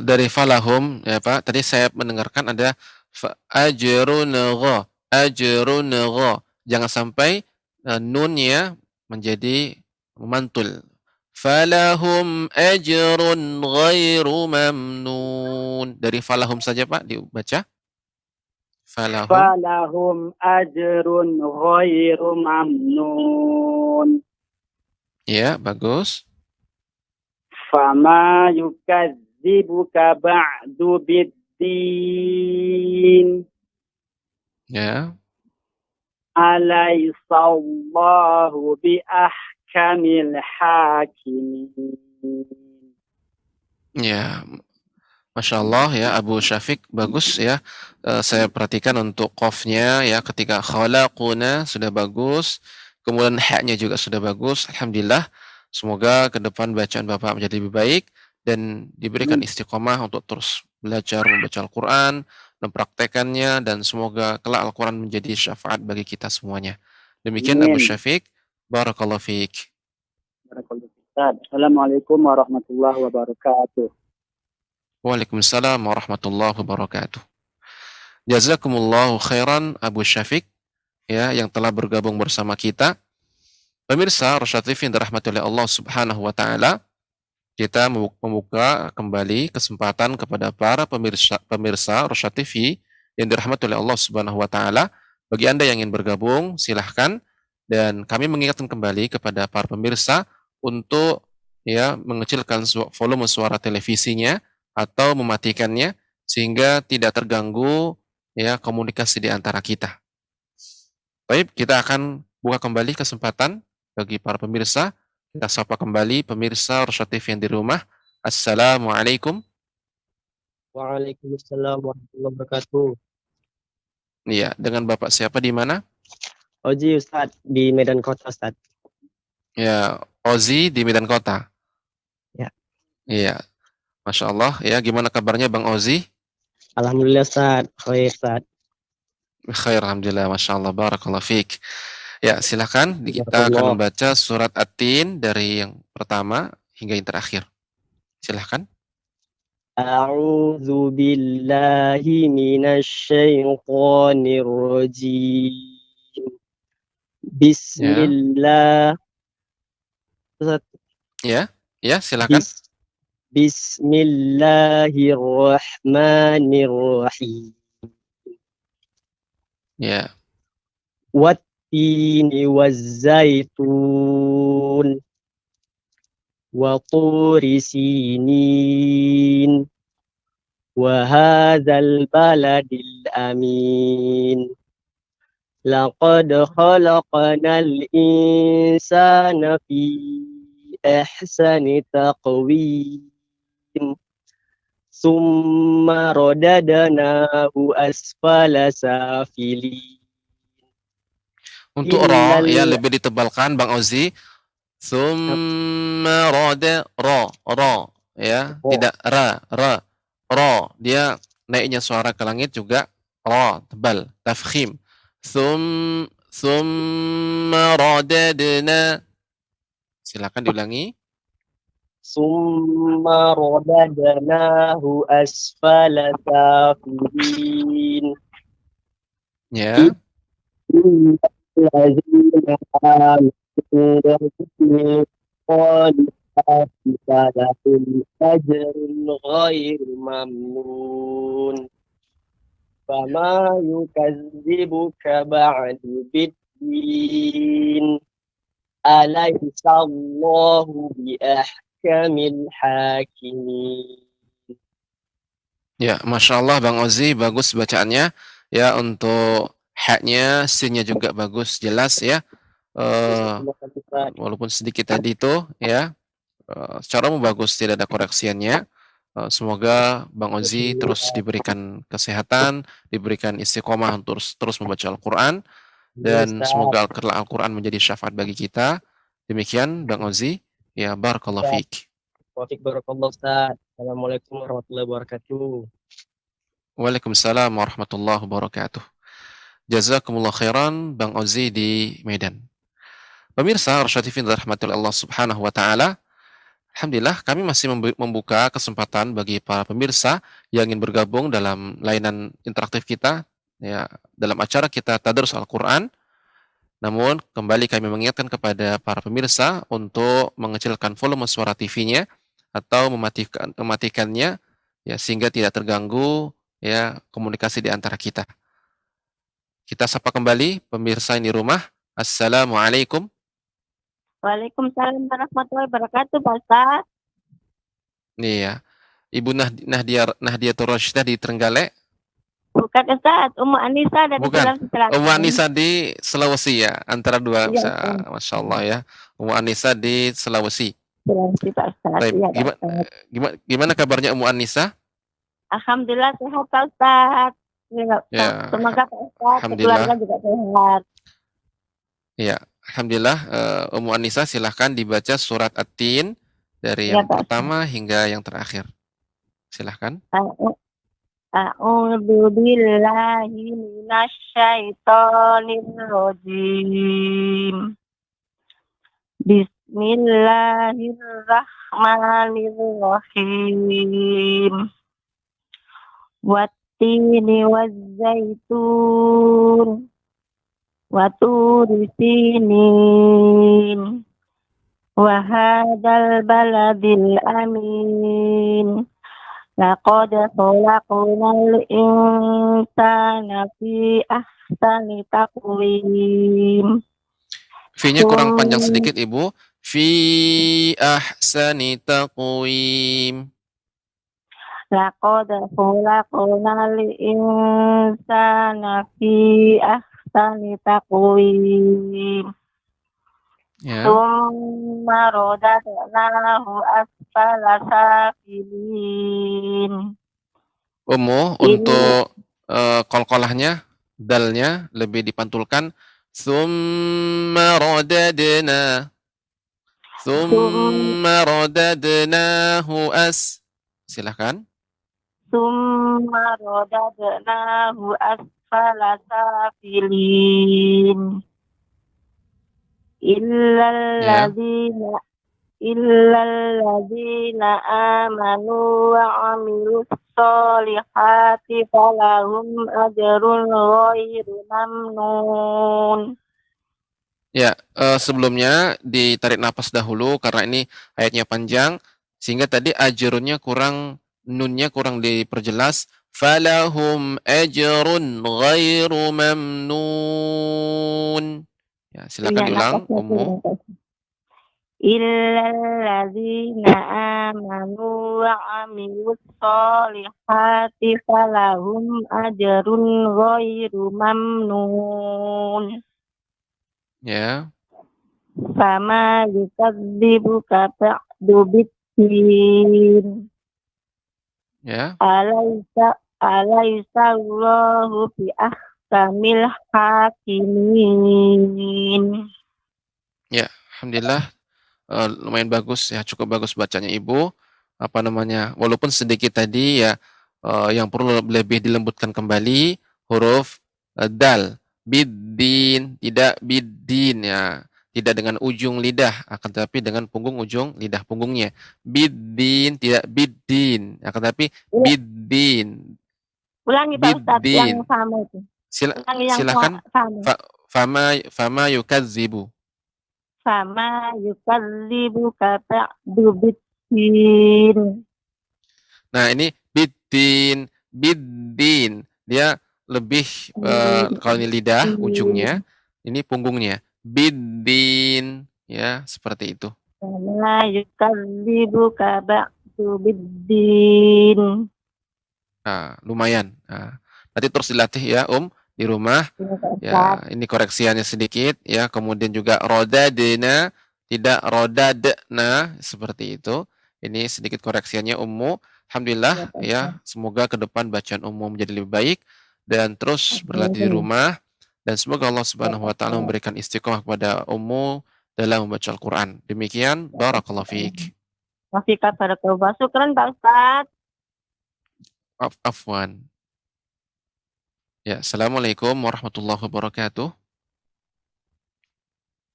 Dari falahum ya Pak, tadi saya mendengarkan ada ajrun gha. Jangan sampai nunnya menjadi memantul. Falahum ajrun ghairu mamnun. Dari falahum saja Pak dibaca. Falahum ajrun ghairu mamnun. Ya, bagus. Fama yukadzibuka ba'du biddin. Ya. Alaisallahu bi ahkamil hakimin. Ya, Masya Allah ya Abu Syafiq, bagus ya. Saya perhatikan untuk qafnya ya, ketika khalaquna sudah bagus, kemudian haknya juga sudah bagus. Alhamdulillah, semoga ke depan bacaan Bapak menjadi lebih baik dan diberikan istiqomah untuk terus belajar membaca Al-Quran, mempraktekannya, dan semoga kelak Al-Quran menjadi syafaat bagi kita semuanya. Demikian Abu Syafiq, barakallahu fiik. Assalamualaikum warahmatullahi wabarakatuh. Waalaikumsalam warahmatullahi wabarakatuh. Jazakumullahu khairan Abu Syafiq ya yang telah bergabung bersama kita. Pemirsa Rosyad TV yang dirahmati oleh Allah Subhanahu wa taala, kita membuka kembali kesempatan kepada para pemirsa Rosyad TV yang dirahmati oleh Allah Subhanahu wa taala. Bagi Anda yang ingin bergabung, silahkan, dan kami mengingatkan kembali kepada para pemirsa untuk ya mengecilkan volume suara televisinya atau mematikannya sehingga tidak terganggu ya komunikasi di antara kita. Baik, kita akan buka kembali kesempatan bagi para pemirsa. Kita sapa kembali pemirsa Rosyad TV yang di rumah. Assalamualaikum. Waalaikumsalam warahmatullahi wabarakatuh. Iya, dengan Bapak siapa di mana? Oji Ustadz di Medan Kota Ustadz. Ya, Ozi di Medan Kota. Ya. Iya. Masya Allah, ya gimana kabarnya Bang Ozi? Alhamdulillah Ustadz, khair Ustadz. Khair, alhamdulillah, Masya Allah, barakallah fiik. Ya, silakan kita akan membaca surat At-Tin dari yang pertama hingga yang terakhir. Silakan. A'udzu billahi minasy syaithanir rajim. Bismillah. Ya, silakan. Bismillahirrahmanirrahim. Ya. Wattini wazzaitun wa turi sinin wa hadzal baladil amin. Laqad khalaqnal insana fi ahsani taqwim. Summa radadnahu asfala safilin. Untuk ra ya lebih ditebalkan Bang Ozi. Summa rada ra ya, tidak ra. Dia naiknya suara ke langit juga ra tebal, tafkhim. Summa radadna. Silakan diulangi. Summa radadnahu asfala safilin. Ya. Fama yukadzibuka ba'du biddin. Alaihissallahu biahkamil hakimin. Ya, Masya Allah Bang Ozi, bagus bacaannya. Ya, untuk haknya, sinnya juga bagus, jelas ya. Walaupun sedikit tadi itu ya, secara umum bagus, tidak ada koreksiannya. Semoga Bang Ozi terus diberikan kesehatan, diberikan istiqomah untuk terus membaca Al-Quran, dan semoga Al-Quran menjadi syafaat bagi kita. Demikian Bang Ozi, ya barakallahu fiik. Wafik barakallahu Ustaz. Assalamualaikum warahmatullahi wabarakatuh. Waalaikumsalam warahmatullahi wabarakatuh. Jazakumullah khairan Bang Ozi di Medan. Pemirsa Rosyad TV dirahmati oleh Allah Subhanahu wa taala. Alhamdulillah kami masih membuka kesempatan bagi para pemirsa yang ingin bergabung dalam layanan interaktif kita ya, dalam acara kita Tadarus Al-Quran. Namun kembali kami mengingatkan kepada para pemirsa untuk mengecilkan volume suara TV-nya atau mematikannya ya, sehingga tidak terganggu ya komunikasi di antara kita. Kita sapa kembali pemirsa di rumah. Assalamualaikum. Waalaikumsalam warahmatullahi wabarakatuh, Pak Ustaz. Iya. Ibu Nahdiatul Rasyidah di Trenggalek. Bukan Ustaz, Ummu Anissa dari Bukan. Selatan. Ummu Anissa di Sulawesi ya, antara dua. Iya, Masya Allah ya. Ummu Anissa di Sulawesi. Sulawesi Pak Ustaz. Baik. Iya, Gimana kabarnya Ummu Anissa? Alhamdulillah sehat Pak Ustaz. Ya. Semoga Pak Ustaz keluarga juga sehat. Ya, alhamdulillah. Ummu Anissa silahkan dibaca surat At-Tin dari yang pertama hingga yang terakhir. Silahkan. A'udzu billahi minasy syaithanir rajim. Bismillahirrahmanirrahim. wattini wazzaitun wa turi sinin wa hadzal baladil amin. Laqad khalaqnal insana fi ahsani taqwim. V-nya kurang panjang sedikit, Ibu. Fi ahsani taqwim. Laqad khalaqnal insana fi ahsani taqwim. Ya. Tsumma radadnahu asfala safilin. Untuk qalqalahnya, dalnya lebih dipantulkan. Tsumma radadnahu Silahkan. Tsumma radadnahu asfala safilin. Illalladzina amanu wa amilus solihati falahum ajrun ghairu mamnun. Ya, sebelumnya ditarik nafas dahulu karena ini ayatnya panjang sehingga tadi ajrunnya kurang, nunnya kurang diperjelas. Falahum ajrun ghairu mamnun. Ya, silakan diulang, Ummu. Illalladzina amanu wa amilus solihati falahum ajrun ghairu mamnun. Ya. Fama yukadzibuka ba'du biddin. Ya. Alaysa Allahu bi ahkamil hakimin. Ya, alhamdulillah. Lumayan bagus ya, cukup bagus bacanya Ibu. Walaupun sedikit tadi ya, yang perlu lebih dilembutkan kembali huruf dal, biddin, tidak biddin ya, tidak dengan ujung lidah, akan tetapi dengan punggung ujung lidah punggungnya. Biddin, tidak biddin, akan tetapi biddin. Ulangi Pak Ustaz yang sama itu. Silakan. Fama yukadzibu. Fama yukadzibuka ba'du biddin. Nah, ini biddin, biddin. Dia lebih kalau ini lidah ujungnya, ini punggungnya. Biddin, ya, seperti itu. Fama yukadzibuka ba'du biddin. Nah, lumayan. Nah, nanti terus dilatih ya, di rumah. Ya, ini koreksiannya sedikit ya. Kemudian juga rodadna, tidak rodadna, seperti itu. Ini sedikit koreksiannya, Ummu. Alhamdulillah ya, semoga ke depan bacaan Ummu menjadi lebih baik dan terus berlatih di rumah, dan semoga Allah Subhanahu wa taala memberikan istiqomah kepada Ummu dalam membaca Al-Qur'an. Demikian, barakallahu fiik. Wafikat barakallahu. Syukran Pak Ustaz. Afwan. Ya, Assalamualaikum warahmatullahi wabarakatuh.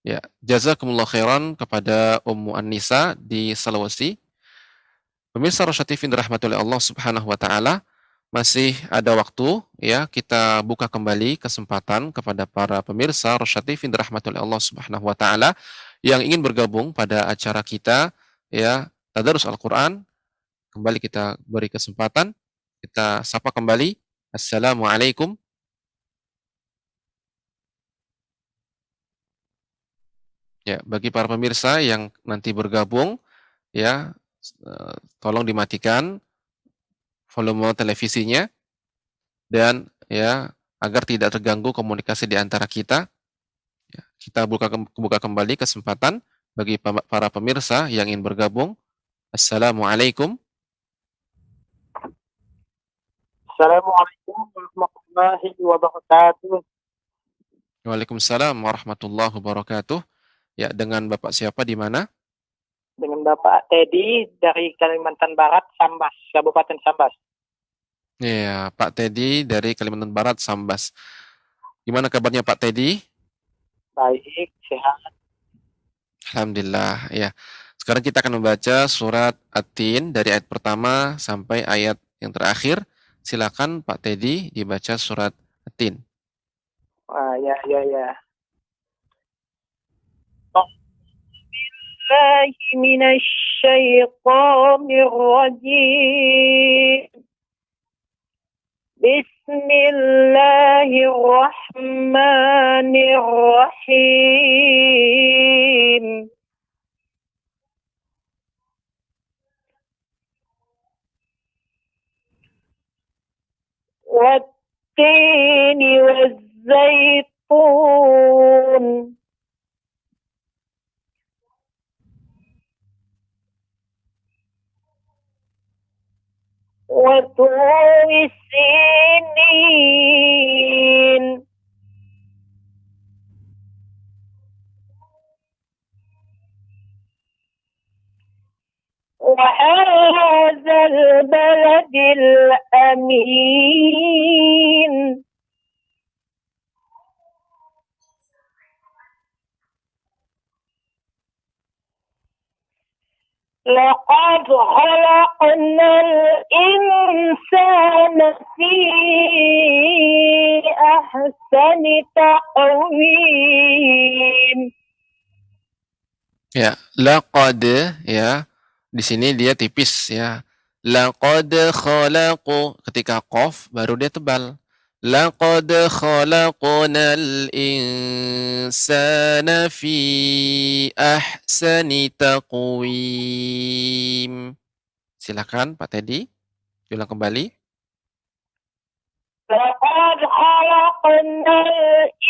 Ya, jazakumullah khairan kepada Ummu An-Nisa di Sulawesi. Pemirsa Rosyad TV dirahmati oleh Allah Subhanahu wa taala, masih ada waktu ya, kita buka kembali kesempatan kepada para pemirsa Rosyad TV dirahmati oleh Allah Subhanahu wa taala yang ingin bergabung pada acara kita ya, Tadarus Al-Qur'an. Kembali kita beri kesempatan, kita sapa kembali. Assalamualaikum. Ya, bagi para pemirsa yang nanti bergabung, ya, tolong dimatikan volume televisinya dan ya, agar tidak terganggu komunikasi di antara kita. Ya, kita buka kembali kesempatan bagi para pemirsa yang ingin bergabung. Assalamualaikum. Assalamualaikum warahmatullahi wabarakatuh. Waalaikumsalam warahmatullahi wabarakatuh. Ya, dengan Bapak siapa di mana? Dengan Bapak Teddy dari Kalimantan Barat, Sambas, Kabupaten Sambas. Ya, Pak Teddy dari Kalimantan Barat, Sambas. Gimana kabarnya Pak Teddy? Baik, sehat. Alhamdulillah, ya. Sekarang kita akan membaca surat At-Tin dari ayat pertama sampai ayat yang terakhir Silakan Pak Teddy dibaca surat At-Tin. Ya. الله من الشيطان الرجيم بسم الله الرحمن الرحيم والتين والزيتون وطور سينين وهذا البلد الأمين لقد خلقنا الإنسان في أحسن تقويم. Ya, laqad ya. Di sini dia tipis ya. Laqad khalaqu, ketika qaf baru dia tebal. Laqad khalaqnal insana fi ahsani taqwim. Silakan Pak Teddy, ulang kembali. لقد خلقنا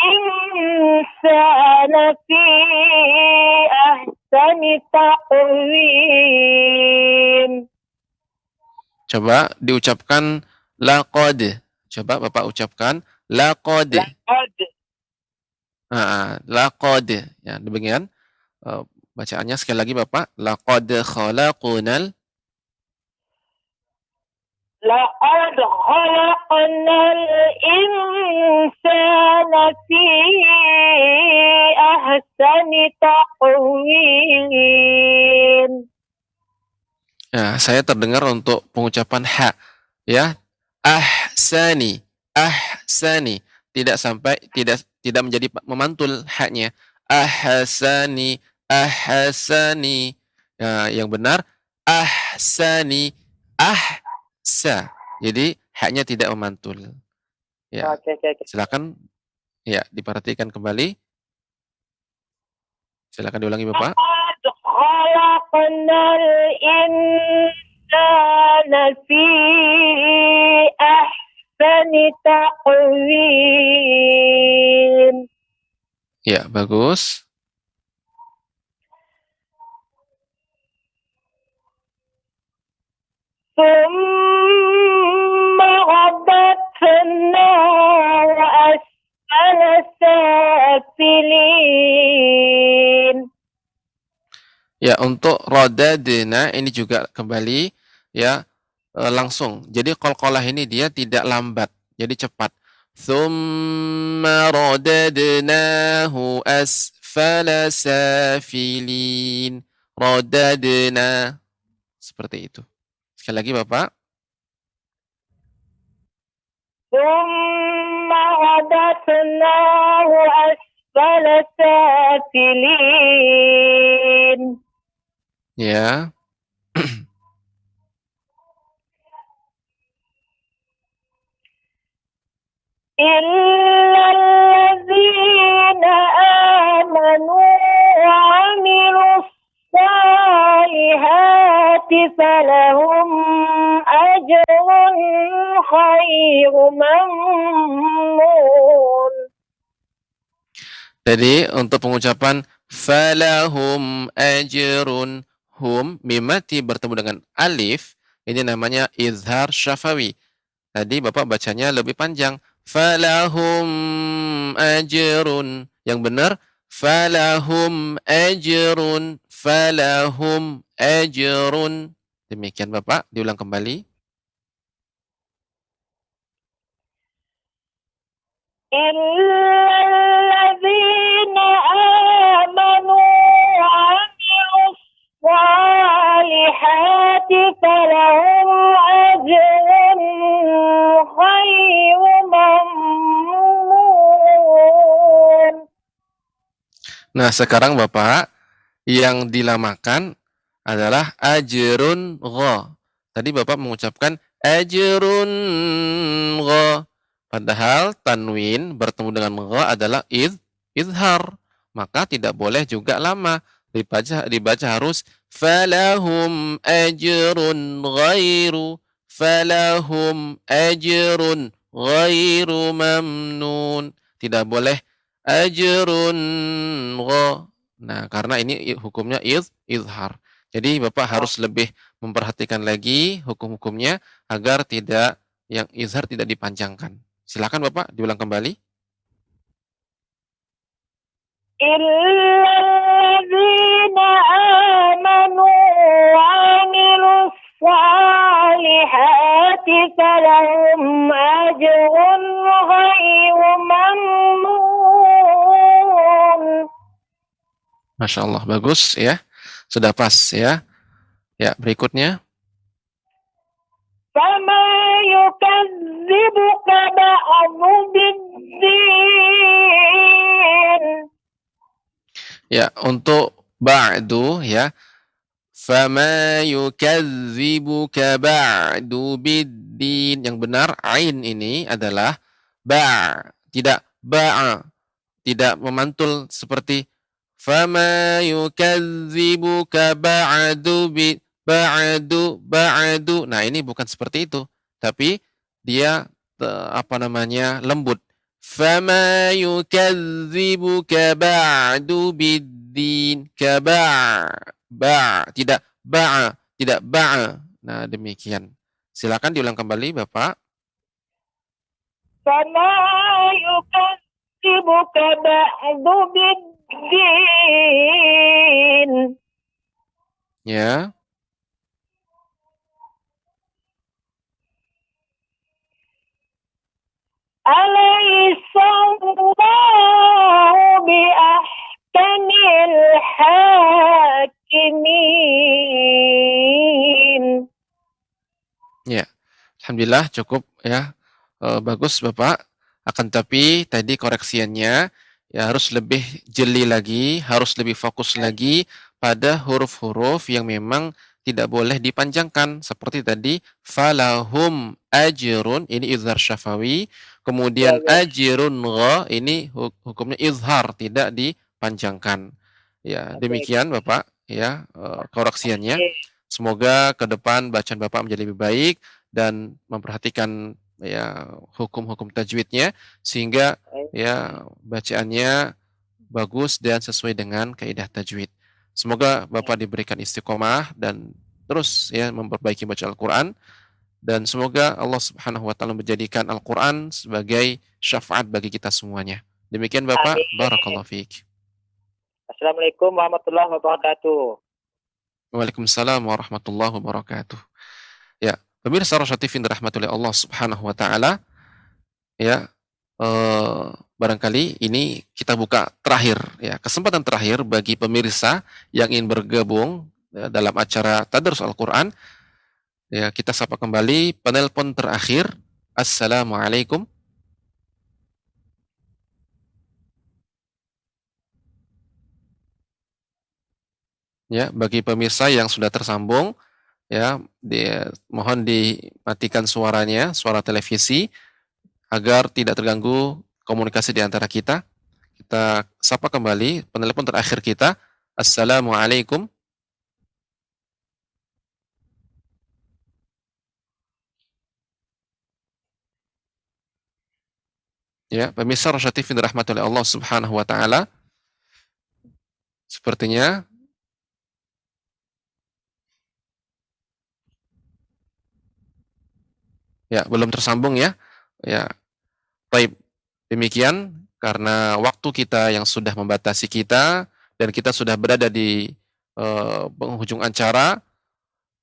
الإنسان في أحسن تقويم. Coba diucapkan laqad. Coba Bapak ucapkan laqad. Laqad. Ya, demikian. Bacaannya sekali lagi Bapak. Laqad khalaqnal. لقد خلقنا الإنسان في أحسن تقويم. Ya, saya terdengar untuk pengucapan ha. Ya, ahsani, ahsani. Tidak sampai, tidak menjadi memantul haknya. Ahsani, ahsani. Ya, yang benar ahsani, ahsa. Jadi haknya tidak memantul. Ya. Oke. Silakan ya diperhatikan kembali. Silakan diulangi Bapak. خلقنا الإنسان في أحسن تقويم. Ya, bagus. ثم رددناه أسفل سافلين. Ya, untuk radadna ini juga kembali ya langsung. Jadi qalqalah ini dia tidak lambat, jadi cepat. Tsumma radadnahu asfala safilin. Radadna. Seperti itu. Sekali lagi Bapak. ثم رددناه أسفل سافلين. Ya. إلا الذين آمنوا وعملوا الصالحات فلهم أجر غير ممنون. Jadi untuk pengucapan falahum ajrun, hum mim mati bertemu dengan alif, ini namanya izhar syafawi. Tadi Bapak bacanya lebih panjang. Falahum ajrun. Yang benar falahum ajrun, falahum ajrun. Demikian Bapak, diulang kembali. الذين آمنوا وعملوا الصالحات فلهم أجر Nah, sekarang Bapak yang dilamakan adalah ajrun gha. Tadi Bapak mengucapkan ajrun gha. Padahal tanwin bertemu dengan gha adalah izhar. Maka tidak boleh juga lama. Dibaca harus falahum ajrun ghairu mamnun. Tidak boleh ajrun gha. Nah, karena ini hukumnya izhar. Jadi Bapak harus lebih memperhatikan lagi hukum-hukumnya agar yang izhar tidak dipanjangkan. Silakan Bapak diulang kembali. Illalladzina amanu wa amilus salihati falahum ajrun ghairu mamnun. Masya Allah, bagus ya. Sudah pas ya. Ya, berikutnya. Fama yukadzibuka ba'du biddin. Ya, untuk ba'du ya. Fama yukadzibuka ba'du biddin. Yang benar, ain ini adalah ba', tidak ba'a. Tidak memantul seperti fama yukadzibuka ba'du ba'du. Nah, ini bukan seperti itu, tapi dia lembut. Fama yukadzibuka ba'du biddin tidak ba'a. Nah, demikian. Silakan diulang kembali Bapak. Fama yukadzibuka ba'du biddin. Ya. Alaysa Allahu biahkamil hakimin. Ya. Alhamdulillah cukup ya. Bagus Bapak. Akan tapi tadi koreksiannya ya harus lebih jeli lagi, harus lebih fokus lagi pada huruf-huruf yang memang tidak boleh dipanjangkan. Seperti tadi, falahum ajrun, ini izhar syafawi. Kemudian ajrun gha, ini hukumnya izhar, tidak dipanjangkan. Ya, demikian Bapak ya koreksiannya. Semoga ke depan bacaan Bapak menjadi lebih baik dan memperhatikan ya hukum-hukum tajwidnya sehingga ya bacaannya bagus dan sesuai dengan kaidah tajwid. Semoga Bapak diberikan istiqomah dan terus ya memperbaiki baca Al-Qur'an dan semoga Allah Subhanahu wa taala menjadikan Al-Qur'an sebagai syafaat bagi kita semuanya. Demikian Bapak, barakallahu fiik. Assalamualaikum warahmatullahi wabarakatuh. Waalaikumsalam warahmatullahi wabarakatuh. Ya, pemirsa Rosyad TV yang dirahmati oleh Allah Subhanahu wa taala, ya, barangkali ini kita buka terakhir ya, kesempatan terakhir bagi pemirsa yang ingin bergabung ya, dalam acara Tadarus Al-Qur'an. Ya, kita sapa kembali penelpon terakhir. Assalamualaikum. Ya, bagi pemirsa yang sudah tersambung ya, mohon dimatikan suaranya, suara televisi agar tidak terganggu komunikasi di antara kita. Kita sapa kembali penelpon terakhir kita. Assalamualaikum. Ya, pemirsa Rosyad TV dirahmati oleh Allah Subhanahu wa taala. Sepertinya ya belum tersambung ya. Ya. Baik. Demikian karena waktu kita yang sudah membatasi kita dan kita sudah berada di penghujung acara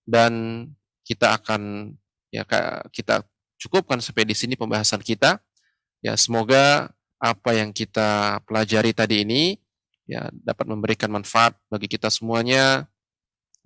dan kita akan ya kita cukupkan sampai di sini pembahasan kita. Ya, semoga apa yang kita pelajari tadi ini ya dapat memberikan manfaat bagi kita semuanya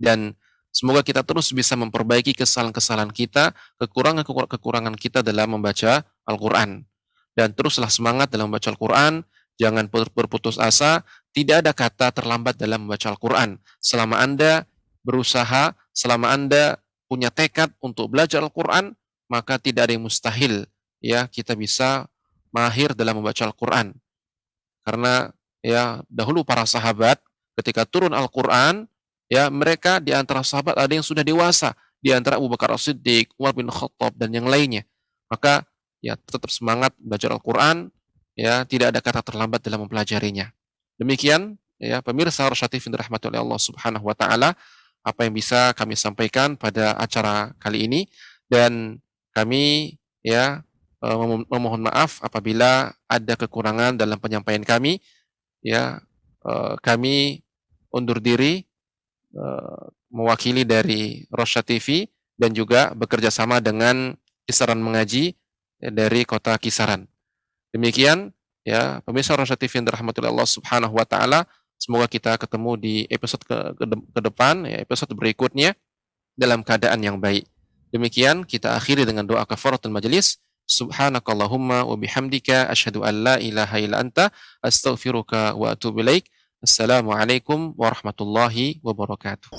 dan semoga kita terus bisa memperbaiki kesalahan-kesalahan kita, kekurangan-kekurangan kita dalam membaca Al-Qur'an. Dan teruslah semangat dalam membaca Al-Qur'an, jangan berputus asa, tidak ada kata terlambat dalam membaca Al-Quran. Selama Anda berusaha, selama Anda punya tekad untuk belajar Al-Quran, maka tidak ada yang mustahil ya kita bisa mahir dalam membaca Al-Quran. Karena ya dahulu para sahabat ketika turun Al-Quran, ya mereka di antara sahabat ada yang sudah dewasa, di antara Abu Bakar As-Siddiq, Umar bin Khattab dan yang lainnya. Maka ya tetap semangat belajar Al-Quran, ya tidak ada kata terlambat dalam mempelajarinya. Demikian ya pemirsa Rasyatif yang dirahmati oleh Allah Subhanahu wa taala, apa yang bisa kami sampaikan pada acara kali ini, dan kami ya memohon maaf apabila ada kekurangan dalam penyampaian kami. Ya kami undur diri mewakili dari Rosya TV dan juga bekerja sama dengan Kisaran Mengaji dari kota Kisaran. Demikian ya pemirsa Rosya TV yang dirahmati oleh Allah Subhanahu wa taala, semoga kita ketemu di episode ke depan, ya episode berikutnya dalam keadaan yang baik. Demikian kita akhiri dengan doa kafaratul majelis. Subhanakallahumma wa bihamdika asyhadu an la ilaha illa anta astaghfiruka wa atubu ilaik. Assalamualaikum warahmatullahi wabarakatuh.